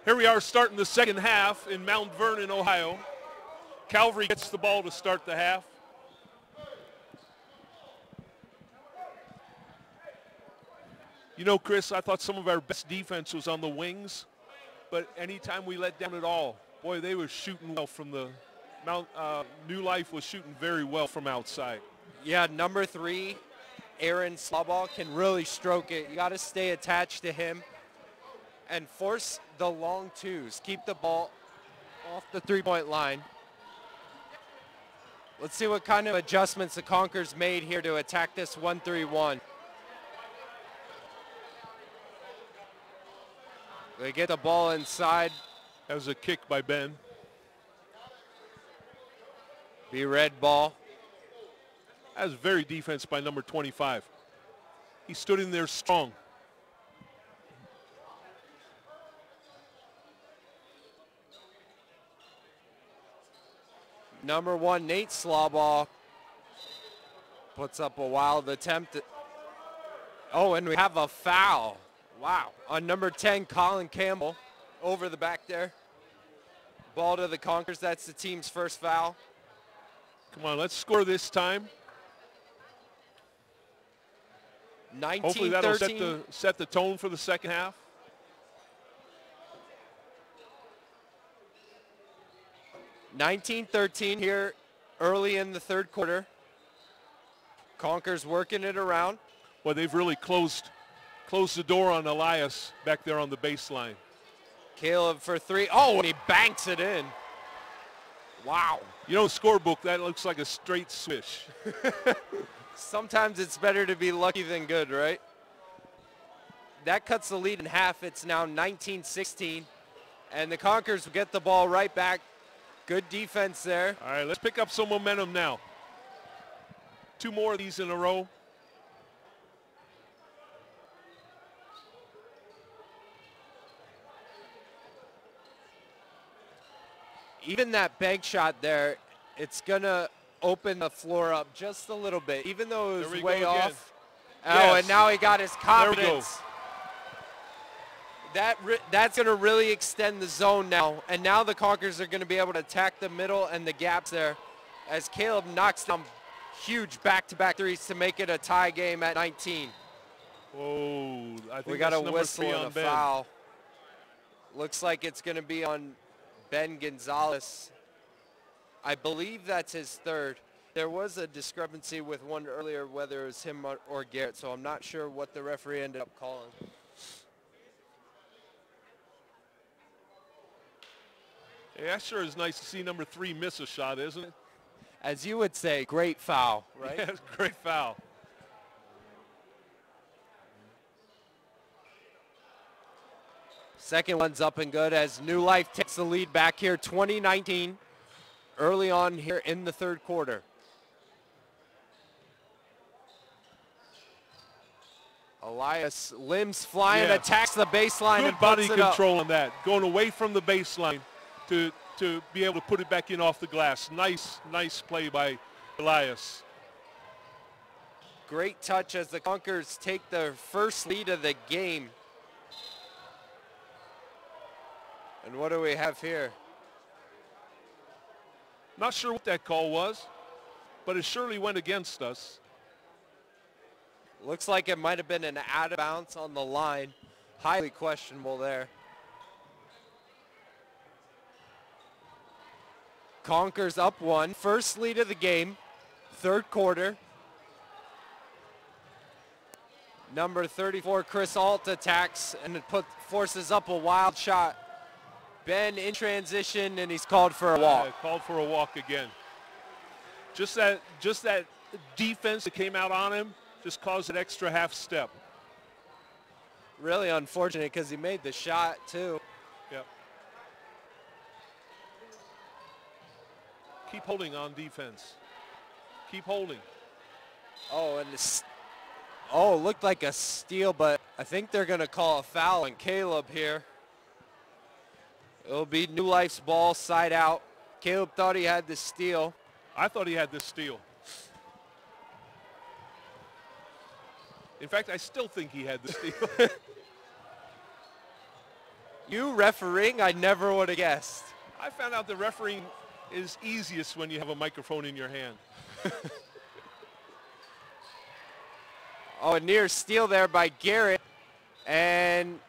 Here we are starting the second half in Mount Vernon, Ohio. Calvary gets the ball to start the half. You know, Chris, I thought some of our best defense was on the wings, but anytime we let down at all, boy, they were shooting well from the New Life was shooting very well from outside. Yeah, number 3, Aaron Slawball can really stroke it. You got to stay attached to him and force the long twos. Keep the ball off the three-point line. Let's see what kind of adjustments the Conkers made here to attack this 1-3-1. They get the ball inside. That was a kick by Ben. Be red ball. That was very defense by number 25. He stood in there strong. Number 1, Nate Slawball puts up a wild attempt. Oh, and we have a foul. Wow. On number 10, Colin Campbell, over the back there. Ball to the Conkers. That's the team's first foul. Come on, let's score this time. 19-13. Hopefully that'll set the tone for the second half. 19-13 here early in the third quarter. Conkers working it around. Well, they've really closed the door on Elias back there on the baseline. Caleb for 3. Oh, and he banks it in. Wow. You know, scorebook, that looks like a straight swish. Sometimes it's better to be lucky than good, right? That cuts the lead in half. It's now 19-16. And the Conkers get the ball right back. Good defense there. All right, let's pick up some momentum now. 2 more of these in a row. Even that bank shot there, it's going to open the floor up just a little bit, even though it was way off. Yes. Oh, and now he got his confidence. That's going to really extend the zone now. And now the Conkers are going to be able to attack the middle and the gaps there as Caleb knocks down huge back-to-back threes to make it a tie game at 19. Oh, I think we got a number whistle 3 and on a Ben. foul. Looks like it's going to be on Ben Gonzalez. I believe that's his third. There was a discrepancy with one earlier, whether it was him or Garrett, so I'm not sure what the referee ended up calling. Yeah, that sure is nice to see number 3 miss a shot, isn't it? As you would say, great foul, right? Yeah, great foul. Second one's up and good as New Life takes the lead back here, 20-19, early on here in the third quarter. Elias, limbs flying, Yeah. attacks the baseline Good and body puts it up. control on that. Going away from the baseline to be able to put it back in off the glass. Nice play by Elias. Great touch as the Conkers take their first lead of the game. And what do we have here? Not sure what that call was, but it surely went against us. Looks like it might have been an out of bounds on the line. Highly questionable there. Conkers up 1, first lead of the game, third quarter. Number 34, Chris Alt attacks and forces up a wild shot. Ben in transition, and he's called for a walk. Called for a walk again. Just that defense that came out on him just caused an extra half step. Really unfortunate because he made the shot too. Yep. Keep holding on defense. Keep holding. Oh, and looked like a steal, but I think they're going to call a foul on Caleb here. It'll be New Life's ball, side out. Caleb thought he had the steal. I thought he had this steal. In fact, I still think he had the steal. You refereeing, I never would have guessed. I found out the refereeing is easiest when you have a microphone in your hand. Oh, a near steal there by Garrett. And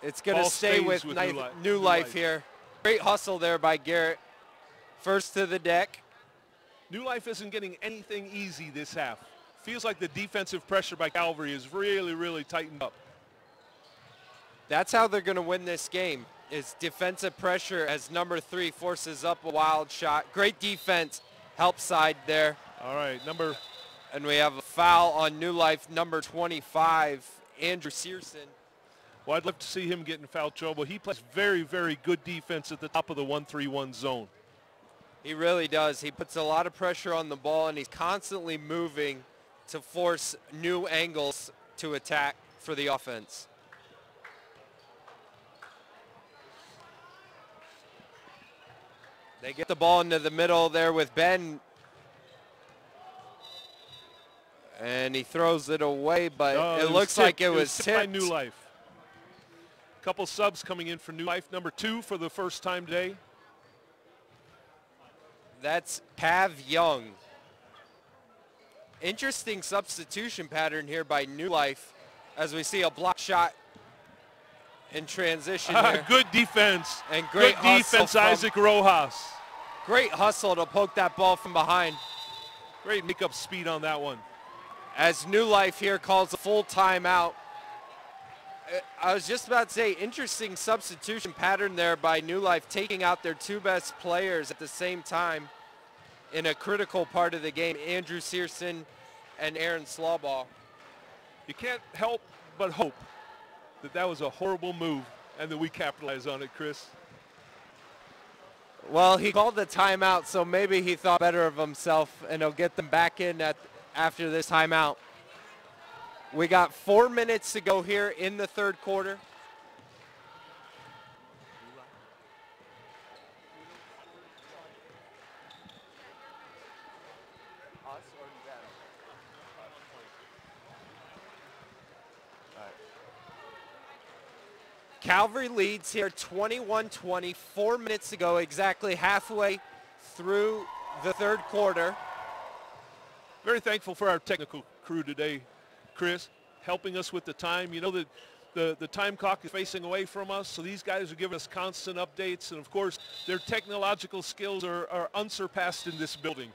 it's going to Ball stay stays with with New Life here. Great hustle there by Garrett. First to the deck. New Life isn't getting anything easy this half. Feels like the defensive pressure by Calvary is really, really tightened up. That's how they're going to win this game, is defensive pressure as number 3 forces up a wild shot. Great defense, help side there. All right, And we have a foul on New Life, number 25, Andrew Searson. well, I'd love to see him get in foul trouble. He plays very, very good defense at the top of the 1-3-1 zone. He really does. He puts a lot of pressure on the ball, and he's constantly moving to force new angles to attack for the offense. They get the ball into the middle there with Ben. And he throws it away, but it looks like it was tipped. By New Life. Couple subs coming in for New Life. Number 2 for the first time today. That's Pav Young. Interesting substitution pattern here by New Life as we see a block shot in transition here. Good defense. And great good defense, Isaac Rojas. Great hustle to poke that ball from behind. Great make-up speed on that one. As New Life here calls a full timeout. I was just about to say, interesting substitution pattern there by New Life, taking out their 2 best players at the same time in a critical part of the game, Andrew Searson and Aaron Slawball. You can't help but hope that that was a horrible move and that we capitalize on it, Chris. Well, he called the timeout, so maybe he thought better of himself, and he'll get them back in after this timeout. We got 4 minutes to go here in the third quarter. Calvary leads here 21-20, 4 minutes to go, exactly halfway through the third quarter. Very thankful for our technical crew today, Chris, helping us with the time. You know that the time clock is facing away from us, so these guys are giving us constant updates, and of course their technological skills are unsurpassed in this building.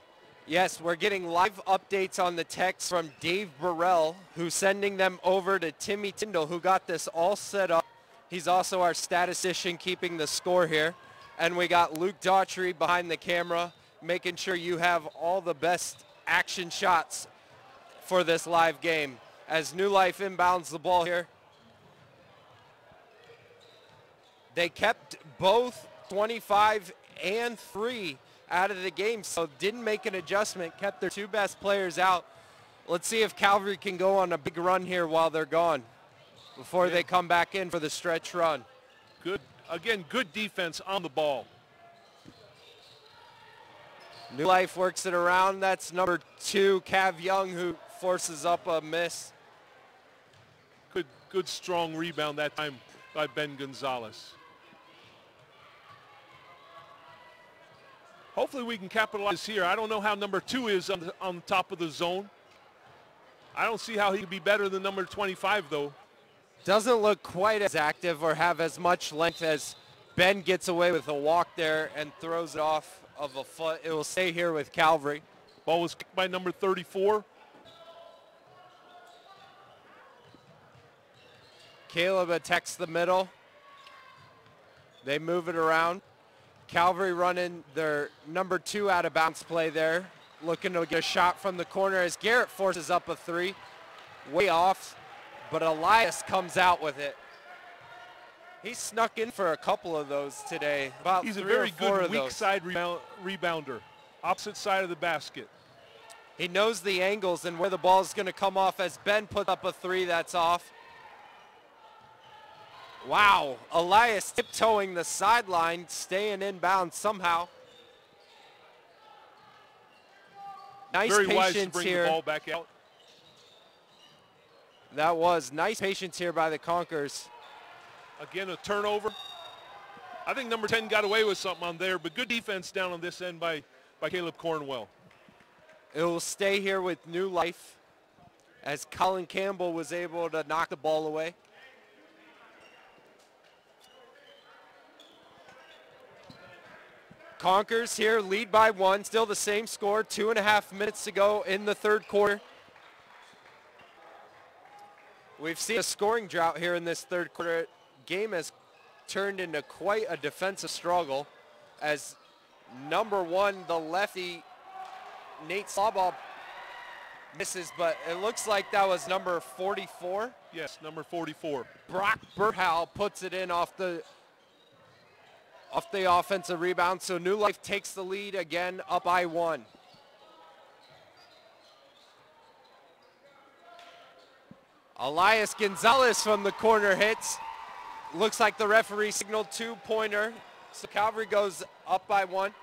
Yes, we're getting live updates on the text from Dave Burrell, who's sending them over to Timmy Tyndall, who got this all set up. He's also our statistician keeping the score here. And we got Luke Daughtry behind the camera, making sure you have all the best action shots for this live game. As New Life inbounds the ball here. They kept both 25 and 3 out of the game, so didn't make an adjustment, kept their 2 best players out. Let's see if Calvary can go on a big run here while they're gone before they come back in for the stretch run. Good, again, good defense on the ball. New Life works it around. That's number 2, Cav Young, who forces up a miss. Good strong rebound that time by Ben Gonzalez. Hopefully we can capitalize here. I don't know how number 2 is on top of the zone. I don't see how he could be better than number 25, though. Doesn't look quite as active or have as much length as Ben gets away with a walk there and throws it off of a foot. It will stay here with Calvary. Ball was kicked by number 34. Caleb attacks the middle. They move it around. Calvary running their number 2 out of bounds play there. Looking to get a shot from the corner as Garrett forces up a 3. Way off, but Elias comes out with it. He snuck in for a couple of those today. About He's 3 a very or 4 good of weak those. side rebounder. Opposite side of the basket. He knows the angles and where the ball is going to come off as Ben puts up a 3 that's off. Wow, Elias tiptoeing the sideline, staying inbound somehow. Nice Very wise to patience bring here. the ball back out. That was nice patience here by the Conkers. Again, a turnover. I think number 10 got away with something on there, but good defense down on this end by Caleb Cornwell. It will stay here with New Life as Colin Campbell was able to knock the ball away. Conkers here lead by 1, still the same score, 2.5 minutes to go in the third quarter. We've seen a scoring drought here in this third quarter. Game has turned into quite a defensive struggle as number 1, the lefty, Nate Slawball, misses, but it looks like that was number 44. Yes, number 44. Brock Berthow puts it in off the offensive rebound, so New Life takes the lead again, up by 1. Elias Gonzalez from the corner hits. Looks like the referee signaled 2-pointer, so Calvary goes up by 1.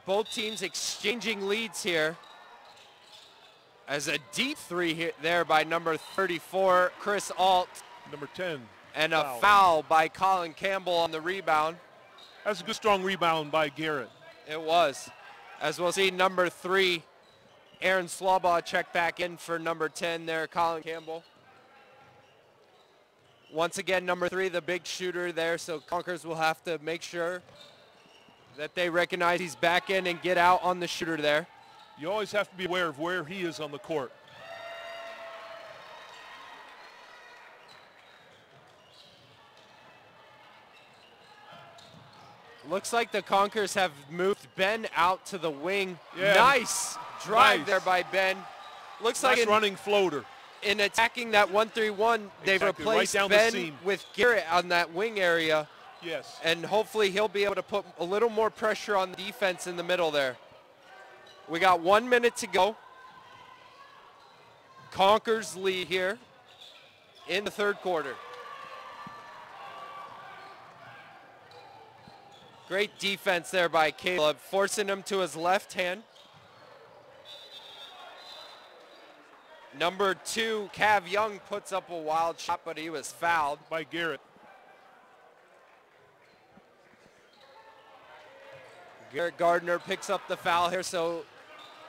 Both teams exchanging leads here. As a deep 3 hit there by number 34, Chris Alt. Number 10. And a foul by Colin Campbell on the rebound. That's a good strong rebound by Garrett. It was. As we'll see, number 3, Aaron Slawbaugh check back in for number 10 there, Colin Campbell. Once again, number 3, the big shooter there, so Conkers will have to make sure that they recognize he's back in and get out on the shooter there. You always have to be aware of where he is on the court. Looks like the Conkers have moved Ben out to the wing. Yeah. Nice drive Nice. there by Ben. Looks Nice like running floater. in attacking that 1-3-1, they've Exactly, right replaced down the Ben seam. with Garrett on that wing area. Yes. And hopefully he'll be able to put a little more pressure on the defense in the middle there. We got 1 minute to go. Conkers lead here in the third quarter. Great defense there by Caleb, forcing him to his left hand. Number 2, Cav Young, puts up a wild shot, but he was fouled. By Garrett. Garrett Gardner picks up the foul here, so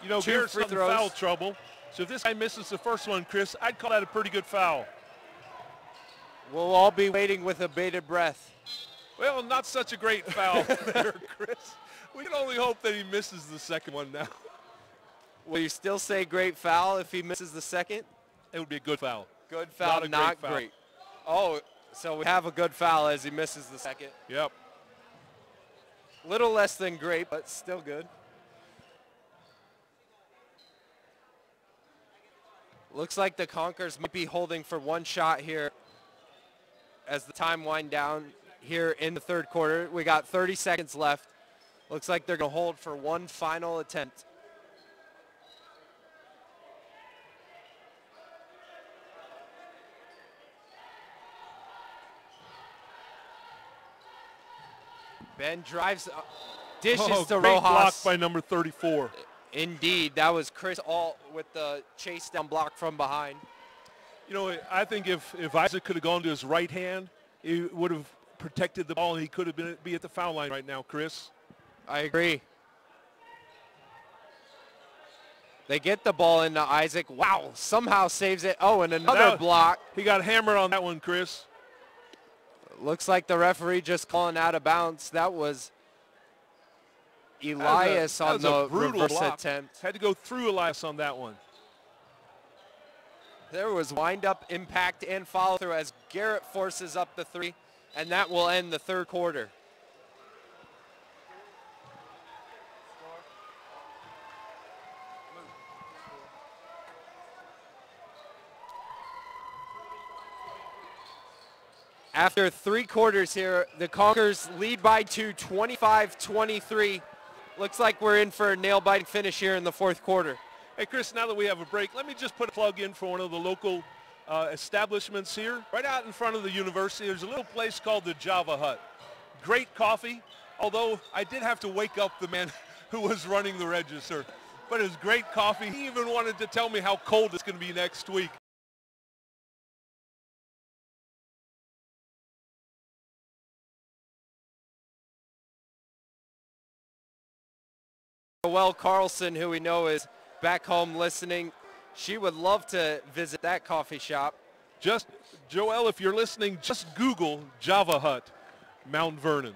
You know, 2 Garrett's free in throws. foul trouble. So if this guy misses the first one, Chris, I'd call that a pretty good foul. We'll all be waiting with a bated breath. Well, not such a great foul there, Chris. We can only hope that he misses the second one now. Will you still say great foul if he misses the second? It would be a good foul. Good foul, Not a not great foul. great. Oh, so we have a good foul as he misses the second. Yep. Little less than great, but still good. Looks like the Conkers might be holding for one shot here as the time wind down here in the third quarter. We got 30 seconds left. Looks like they're going to hold for one final attempt. Ben drives, dishes to great Rojas. block by number 34. Indeed, that was Chris Alt with the chase down block from behind. You know, I think if Isaac could have gone to his right hand, he would have protected the ball and he could have be at the foul line right now, Chris. I agree. They get the ball into Isaac. Wow, somehow saves it. Oh, and another block. He got hammered on that one, Chris. Looks like the referee just calling out of bounds. That was Elias on the reverse attempt. Had to go through Elias on that one. There was wind-up, impact, and follow-through as Garrett forces up the three, and that will end the third quarter. After 3 quarters here, the Conkers lead by 2, 25-23. Looks like we're in for a nail-biting finish here in the fourth quarter. Hey, Chris, now that we have a break, let me just put a plug in for one of the local establishments here. Right out in front of the university, there's a little place called the Java Hut. Great coffee, although I did have to wake up the man who was running the register. But it was great coffee. He even wanted to tell me how cold it's going to be next week. Joelle Carlson, who we know is back home listening. She would love to visit that coffee shop. Just, Joelle, if you're listening, just Google Java Hut, Mount Vernon.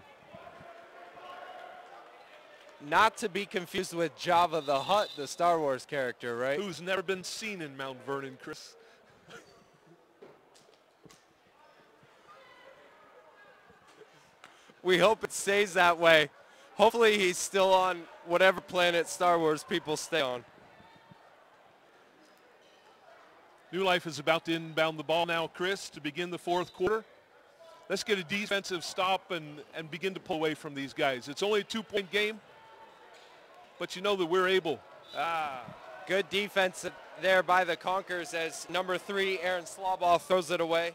Not to be confused with Jabba the Hutt, the Star Wars character, right? Who's never been seen in Mount Vernon, Chris. We hope it stays that way. Hopefully he's still on whatever planet Star Wars people stay on. New Life is about to inbound the ball now, Chris, to begin the fourth quarter. Let's get a defensive stop and begin to pull away from these guys. It's only a 2-point game, but you know that we're able. Good defense there by the Conkers as number 3, Aaron Slawball, throws it away.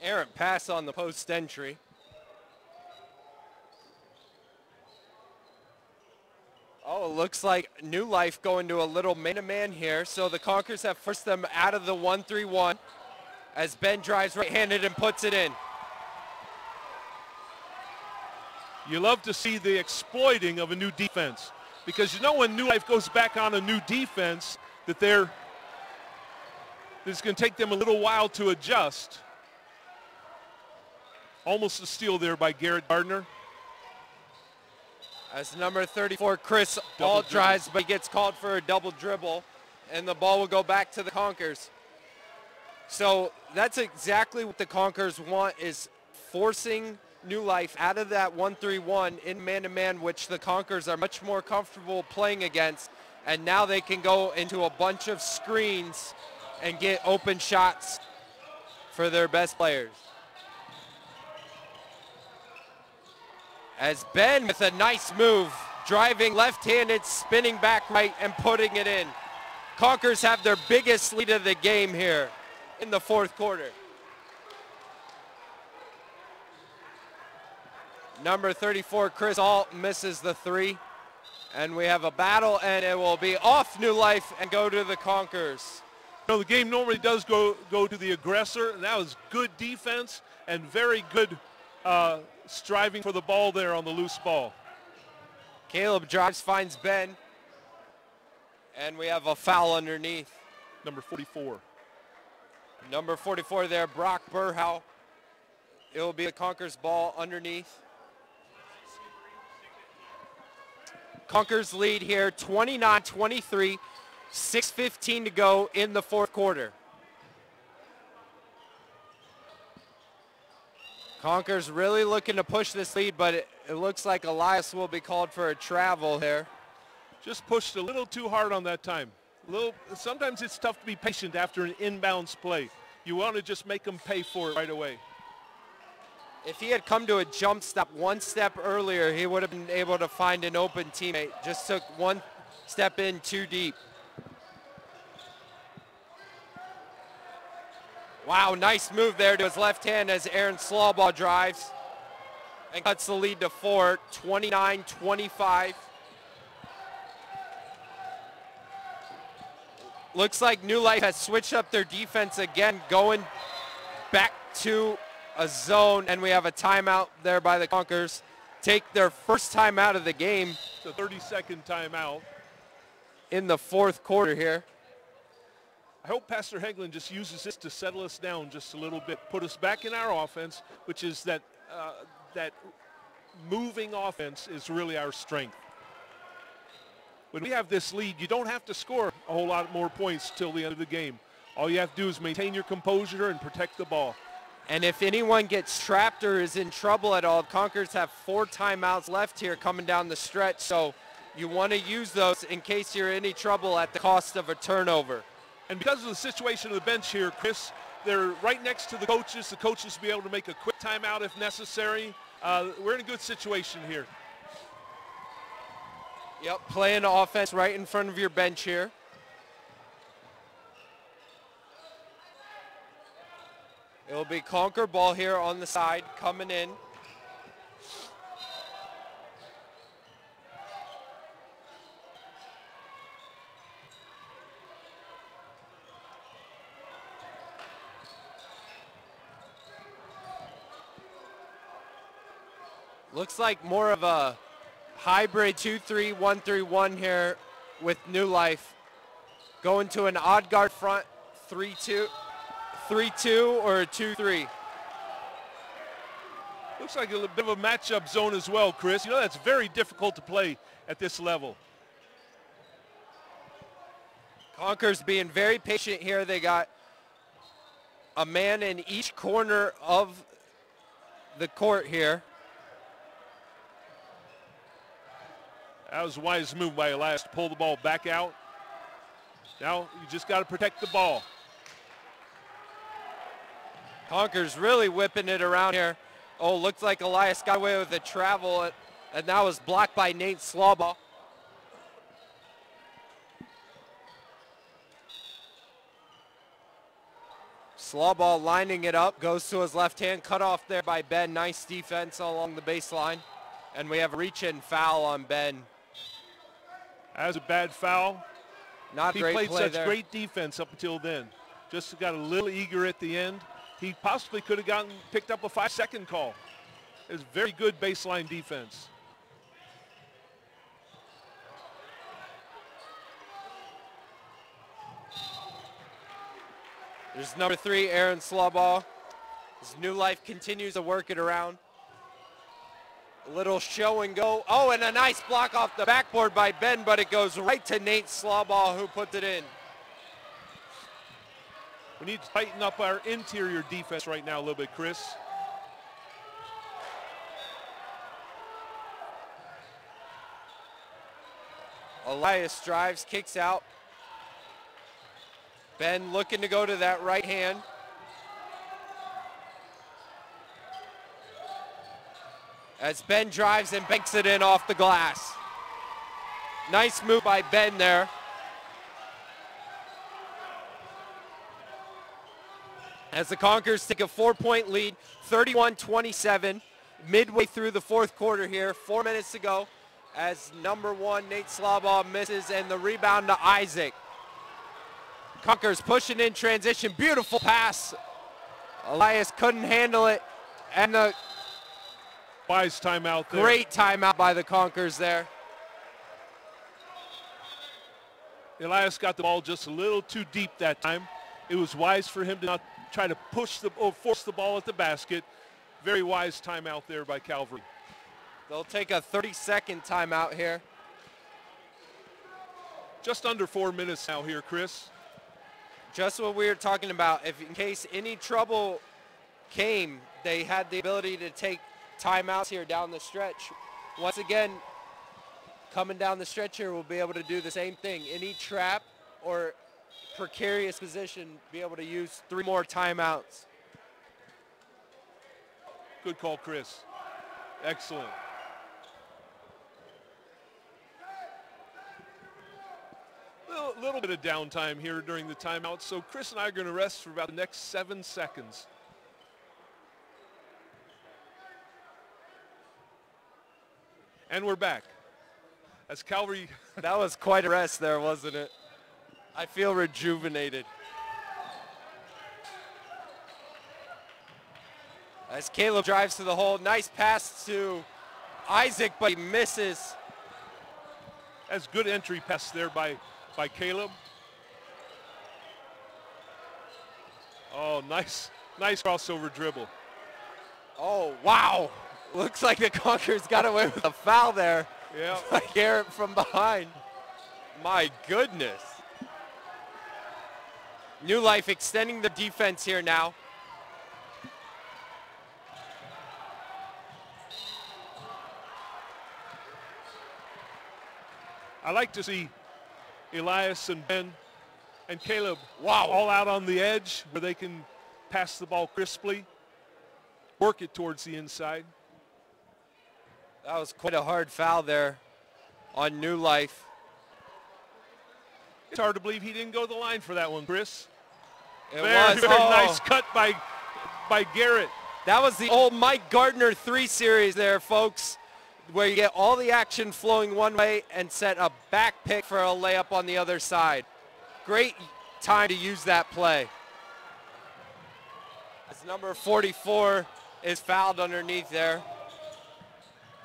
Errant pass on the post entry. Oh, it looks like New Life going to a little man-to-man here. So the Conkers have forced them out of the 1-3-1 as Ben drives right-handed and puts it in. You love to see the exploiting of a new defense because you know when New Life goes back on a new defense that it's going to take them a little while to adjust. Almost a steal there by Garrett Gardner. As number 34, Chris All drives, but he gets called for a double dribble, and the ball will go back to the Conkers. So that's exactly what the Conkers want, is forcing New Life out of that 1-3-1 in man-to-man, which the Conkers are much more comfortable playing against, and now they can go into a bunch of screens and get open shots for their best players. As Ben with a nice move, driving left-handed, spinning back right, and putting it in. Conkers have their biggest lead of the game here in the fourth quarter. Number 34, Chris Alt, misses the 3. And we have a battle, and it will be off New Life and go to the Conkers. You know, the game normally does go to the aggressor, and that was good defense and very good striving for the ball there on the loose ball. Caleb drives, finds Ben. And we have a foul underneath. Number 44. Number 44 there, Brock Burhow. It will be a Conkers ball underneath. Conkers lead here, 29-23, 6:15 to go in the fourth quarter. Conkers really looking to push this lead, but it looks like Elias will be called for a travel here. Just pushed a little too hard on that time. Sometimes it's tough to be patient after an inbounds play. You want to just make them pay for it right away. If he had come to a jump stop one step earlier, he would have been able to find an open teammate. Just took one step in too deep. Wow, nice move there to his left hand as Aaron Slawball drives and cuts the lead to 4, 29-25. Looks like New Life has switched up their defense again, going back to a zone, and we have a timeout there by the Conkers. Take their first timeout of the game. It's a 30-second timeout. In the fourth quarter here. I hope Pastor Heglin just uses this to settle us down just a little bit, put us back in our offense, which is that moving offense is really our strength. When we have this lead, you don't have to score a whole lot more points till the end of the game. All you have to do is maintain your composure and protect the ball. And if anyone gets trapped or is in trouble at all, Conkers have 4 timeouts left here coming down the stretch, so you want to use those in case you're in any trouble at the cost of a turnover. And because of the situation of the bench here, Chris, they're right next to the coaches. The coaches will be able to make a quick timeout if necessary. We're in a good situation here. Yep, playing offense right in front of your bench here. It'll be Conker ball here on the side, coming in. Looks like more of a hybrid 2-3-1-3-1 here with New Life. Going to an odd guard front, 3-2 or a 2-3. Looks like a little bit of a matchup zone as well, Chris. You know, that's very difficult to play at this level. Conker's being very patient here. They got a man in each corner of the court here. That was a wise move by Elias to pull the ball back out. Now you just got to protect the ball. Conker's really whipping it around here. Oh, looks like Elias got away with a travel, and that was blocked by Nate Slawbaugh. Slawbaugh lining it up, goes to his left hand, cut off there by Ben. Nice defense along the baseline. And we have a reach-in foul on Ben. That was a bad foul. Not he great played play such there. great defense up until then. Just got a little eager at the end. He possibly could have picked up a 5-second call. It was very good baseline defense. There's number 3, Aaron Slawbaugh. His New Life continues to work it around. A little show and go. Oh, and a nice block off the backboard by Ben, but it goes right to Nate Slawbaugh, who put it in. We need to tighten up our interior defense right now a little bit, Chris. Elias drives, kicks out. Ben looking to go to that right hand. As Ben drives and banks it in off the glass. Nice move by Ben there. As the Conquerors take a 4-point lead, 31-27, midway through the fourth quarter here, 4 minutes to go, as number 1, Nate Slawbaugh misses, and the rebound to Isaac. Conquerors pushing in transition, beautiful pass. Elias couldn't handle it, and the wise timeout there. Great timeout by the Conquerors there. Elias got the ball just a little too deep that time. It was wise for him to not try to push or force the ball at the basket. Very wise timeout there by Calvary. They'll take a 30-second timeout here. Just under 4 minutes now here, Chris. Just what we were talking about. If in case any trouble came, they had the ability to take timeouts here down the stretch. Once again, coming down the stretch here, we'll be able to do the same thing. Any trap or precarious position, be able to use 3 more timeouts. Good call, Chris. Excellent. Little bit of downtime here during the timeout, so Chris and I are going to rest for about the next 7 seconds. And we're back. As Calvary... That was quite a rest there, wasn't it? I feel rejuvenated. As Caleb drives to the hole, nice pass to Isaac, but he misses. That's good entry pass there by Caleb. Oh, nice crossover dribble. Oh, wow. Looks like the Conquerors got away with a foul there. Yeah. By Garrett from behind. My goodness. New Life extending the defense here now. I like to see Elias and Ben and Caleb all out on the edge where they can pass the ball crisply, work it towards the inside. That was quite a hard foul there on New Life. It's hard to believe he didn't go to the line for that one, Chris. Very nice cut by Garrett. That was the old Mike Gardner 3 series there, folks, where you get all the action flowing one way and set a back pick for a layup on the other side. Great time to use that play. As number 44 is fouled underneath there.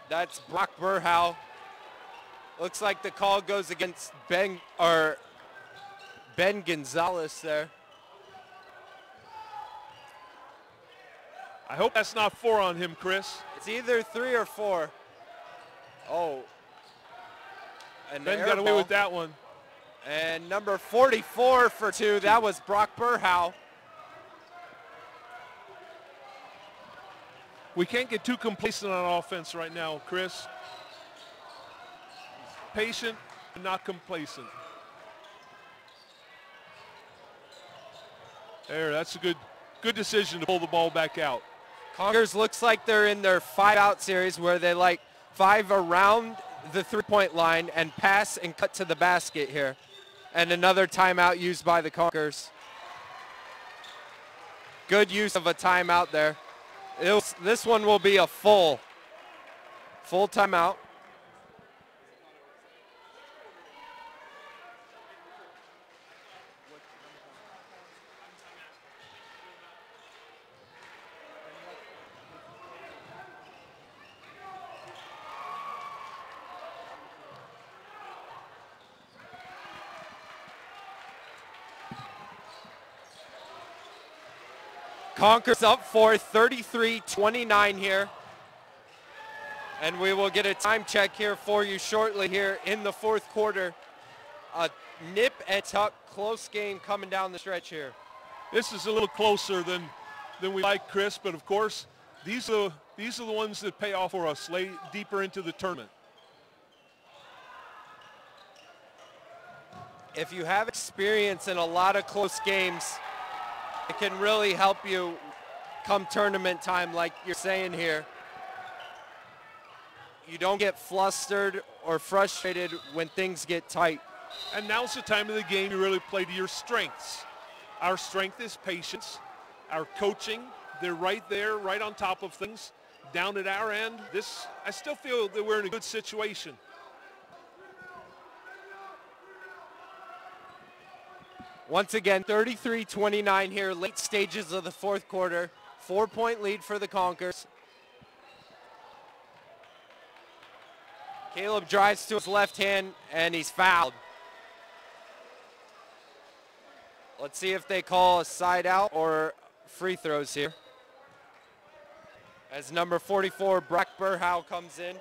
That's Brock Burhow. Looks like the call goes against Ben Gonzalez there. I hope that's not 4 on him, Chris. It's either 3 or 4. Oh. An Ben air got away ball. with that one. And number 44 for 2. That was Brock Burhow. We can't get too complacent on offense right now, Chris. Patient, but not complacent. There, that's a good decision to pull the ball back out. Conkers looks like they're in their 5-out series where they like 5 around the 3-point line and pass and cut to the basket here. And another timeout used by the Conkers. Good use of a timeout there. This one will be a full timeout. Conkers up for 33-29 here. And we will get a time check here for you shortly here in the 4th quarter. A nip and tuck close game coming down the stretch here. This is a little closer than we like, Chris, but of course, these are the ones that pay off for us late deeper into the tournament. If you have experience in a lot of close games, it can really help you come tournament time, like you're saying here. You don't get flustered or frustrated when things get tight. And now's the time of the game you really play to your strengths. Our strength is patience. Our coaching, they're right there, right on top of things. Down at our end, I still feel that we're in a good situation. Once again, 33-29 here, late stages of the 4th quarter. 4-point lead for the Conkers. Caleb drives to his left hand, and he's fouled. Let's see if they call a side out or free throws here. As number 44, Brock Burhow, comes in.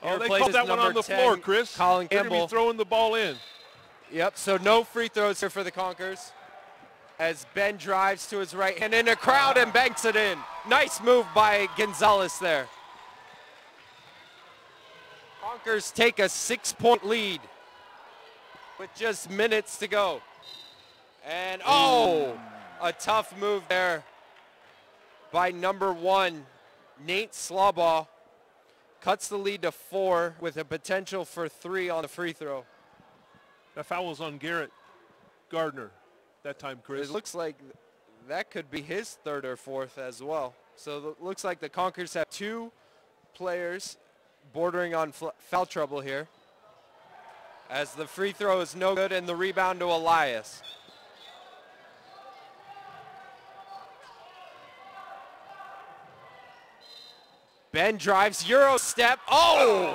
Oh, they called that one on the floor, Chris. Colin They're going to Campbell. be throwing the ball in. Yep, so no free throws here for the Conkers. As Ben drives to his right hand in a crowd and banks it in. Nice move by Gonzalez there. Conkers take a 6-point lead with just minutes to go. And a tough move there by number 1, Nate Slaubaugh. Cuts the lead to 4 with a potential for 3 on the free throw. That foul was on Garrett Gardner that time, Chris. It looks like that could be his 3rd or 4th as well. So it looks like the Conkers have 2 players bordering on foul trouble here. As the free throw is no good and the rebound to Elias. Ben drives, Euro step. A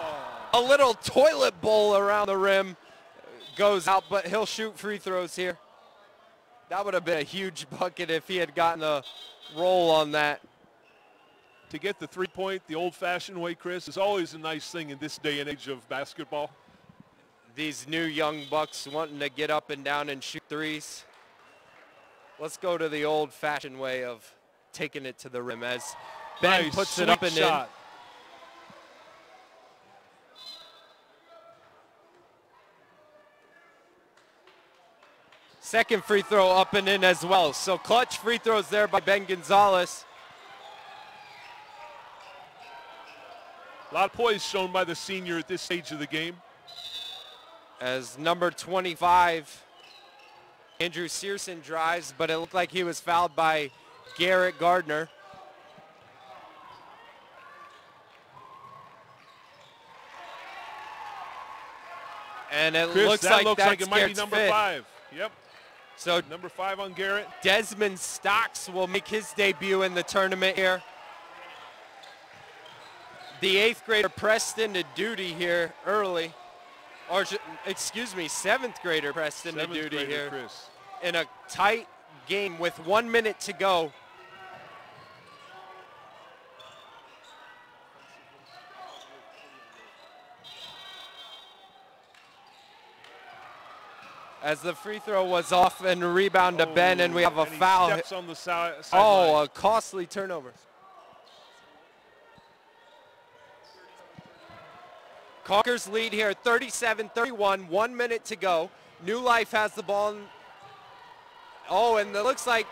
little toilet bowl around the rim. Goes out, but he'll shoot free throws here. That would have been a huge bucket if he had gotten a roll on that. To get the 3-point the old-fashioned way, Chris, is always a nice thing in this day and age of basketball. These new young bucks wanting to get up and down and shoot threes. Let's go to the old-fashioned way of taking it to the rim as Ben Nice, puts it up and shot. in. Second free throw up and in as well. So clutch free throws there by Ben Gonzalez. A lot of poise shown by the senior at this stage of the game. As number 25, Andrew Searson drives, but it looked like he was fouled by Garrett Gardner. And it Chris, looks that like that's it might be number 5. Yep. So number 5 on Garrett. Desmond Stocks will make his debut in the tournament here. The 8th grader pressed into duty here early. Or, excuse me, 7th grader pressed into duty here. Chris. In a tight game with 1 minute to go. As the free throw was off and a rebound to Ben, and we have a foul. Steps on the sideline. Oh, a costly turnover. Conquer's lead here, 37-31, 1 minute to go. New Life has the ball. Oh, and it looks like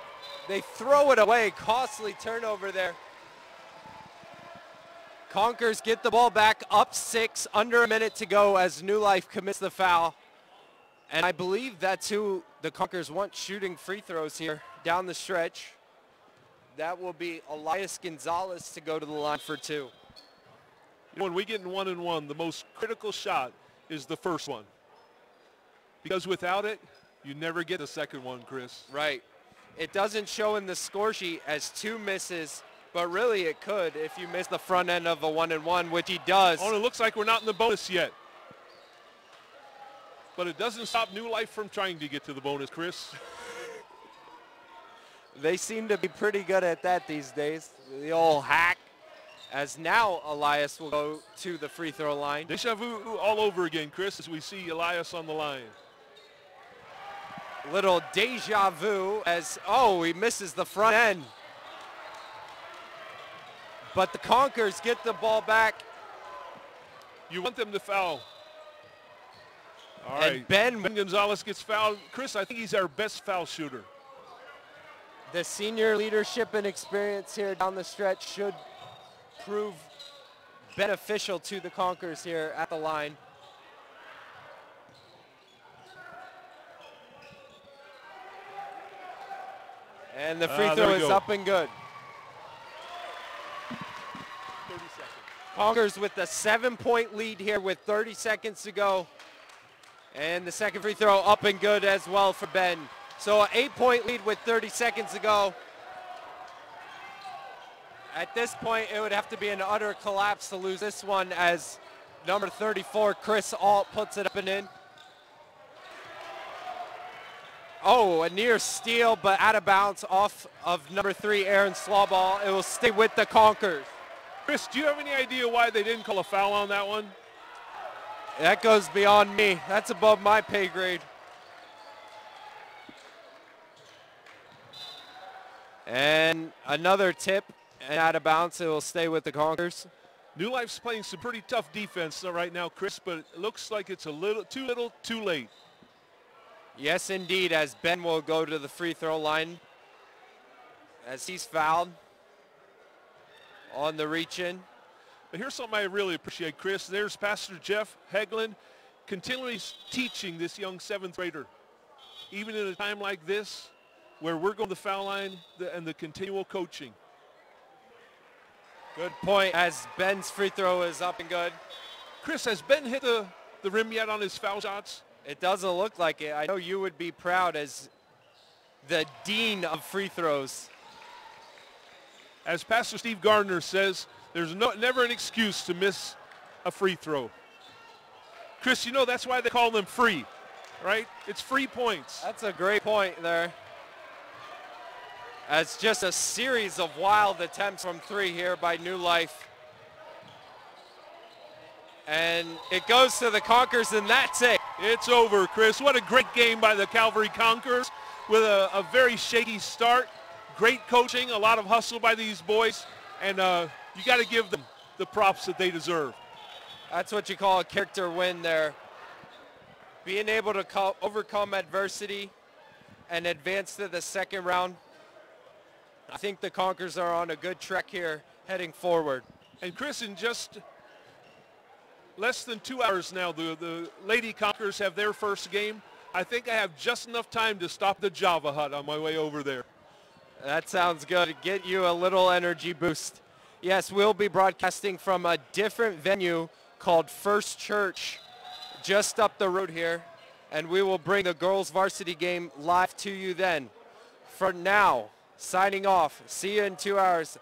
they throw it away. Costly turnover there. Conquers get the ball back, up 6, under a minute to go as New Life commits the foul. And I believe that's who the Conquers want shooting free throws here down the stretch. That will be Elias Gonzalez to go to the line for 2. When we get in 1-on-1, the most critical shot is the first one. Because without it, you never get the second one, Chris. Right. It doesn't show in the score sheet as 2 misses, but really it could if you miss the front end of a 1-on-1, which he does. Oh, it looks like we're not in the bonus yet. But it doesn't stop New Life from trying to get to the bonus, Chris. They seem to be pretty good at that these days. The old hack. As now Elias will go to the free throw line. Deja vu all over again, Chris, as we see Elias on the line. Little deja vu as, oh, he misses the front end. But the Conquers get the ball back. You want them to foul. All And right, Ben Gonzalez gets fouled. Chris, I think he's our best foul shooter. The senior leadership and experience here down the stretch should prove beneficial to the Conquers here at the line. And the free throw is up and good. 30 seconds. Conquers with a 7-point lead here with 30 seconds to go. And the second free throw up and good as well for Ben. So an 8-point lead with 30 seconds to go. At this point, it would have to be an utter collapse to lose this one as number 34, Chris Alt, puts it up and in. Oh, a near steal, but out of bounds off of number 3, Aaron Slawball. It will stay with the Conquers. Chris, do you have any idea why they didn't call a foul on that one? That goes beyond me. That's above my pay grade. And another tip, and out of bounds, it will stay with the Conquers. New Life's playing some pretty tough defense right now, Chris, but it looks like it's a little, too late. Yes, indeed, as Ben will go to the free throw line as he's fouled on the reach-in. But here's something I really appreciate, Chris. There's Pastor Jeff Hegland continually teaching this young 7th grader. Even in a time like this, where we're going to the foul line and the continual coaching. Good point as Ben's free throw is up and good. Chris, has Ben hit the rim yet on his foul shots? It doesn't look like it. I know you would be proud as the dean of free throws. As Pastor Steve Gardner says, there's never an excuse to miss a free throw. Chris, you know that's why they call them free, right? It's free points. That's a great point there. As just a series of wild attempts from 3 here by New Life. And it goes to the Conquers, and that's it. It's over, Chris. What a great game by the Calvary Conquerors with a very shaky start. Great coaching, a lot of hustle by these boys, and you got to give them the props that they deserve. That's what you call a character win there. Being able to overcome adversity and advance to the second round. I think the Conquers are on a good track here heading forward. And Chris, in just less than 2 hours now, the Lady Conquerors have their first game. I think I have just enough time to stop the Java Hut on my way over there. That sounds good. Get you a little energy boost. Yes, we'll be broadcasting from a different venue called First Church just up the road here, and we will bring the girls varsity game live to you then. For now, signing off. See you in 2 hours.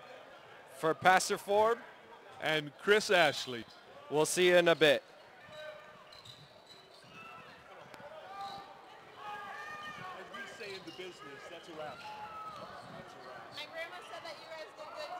For Pastor Ford, and Chris Ashley. We'll see you in a bit. As we say in the business, that's a wrap. My grandma said that you guys did good.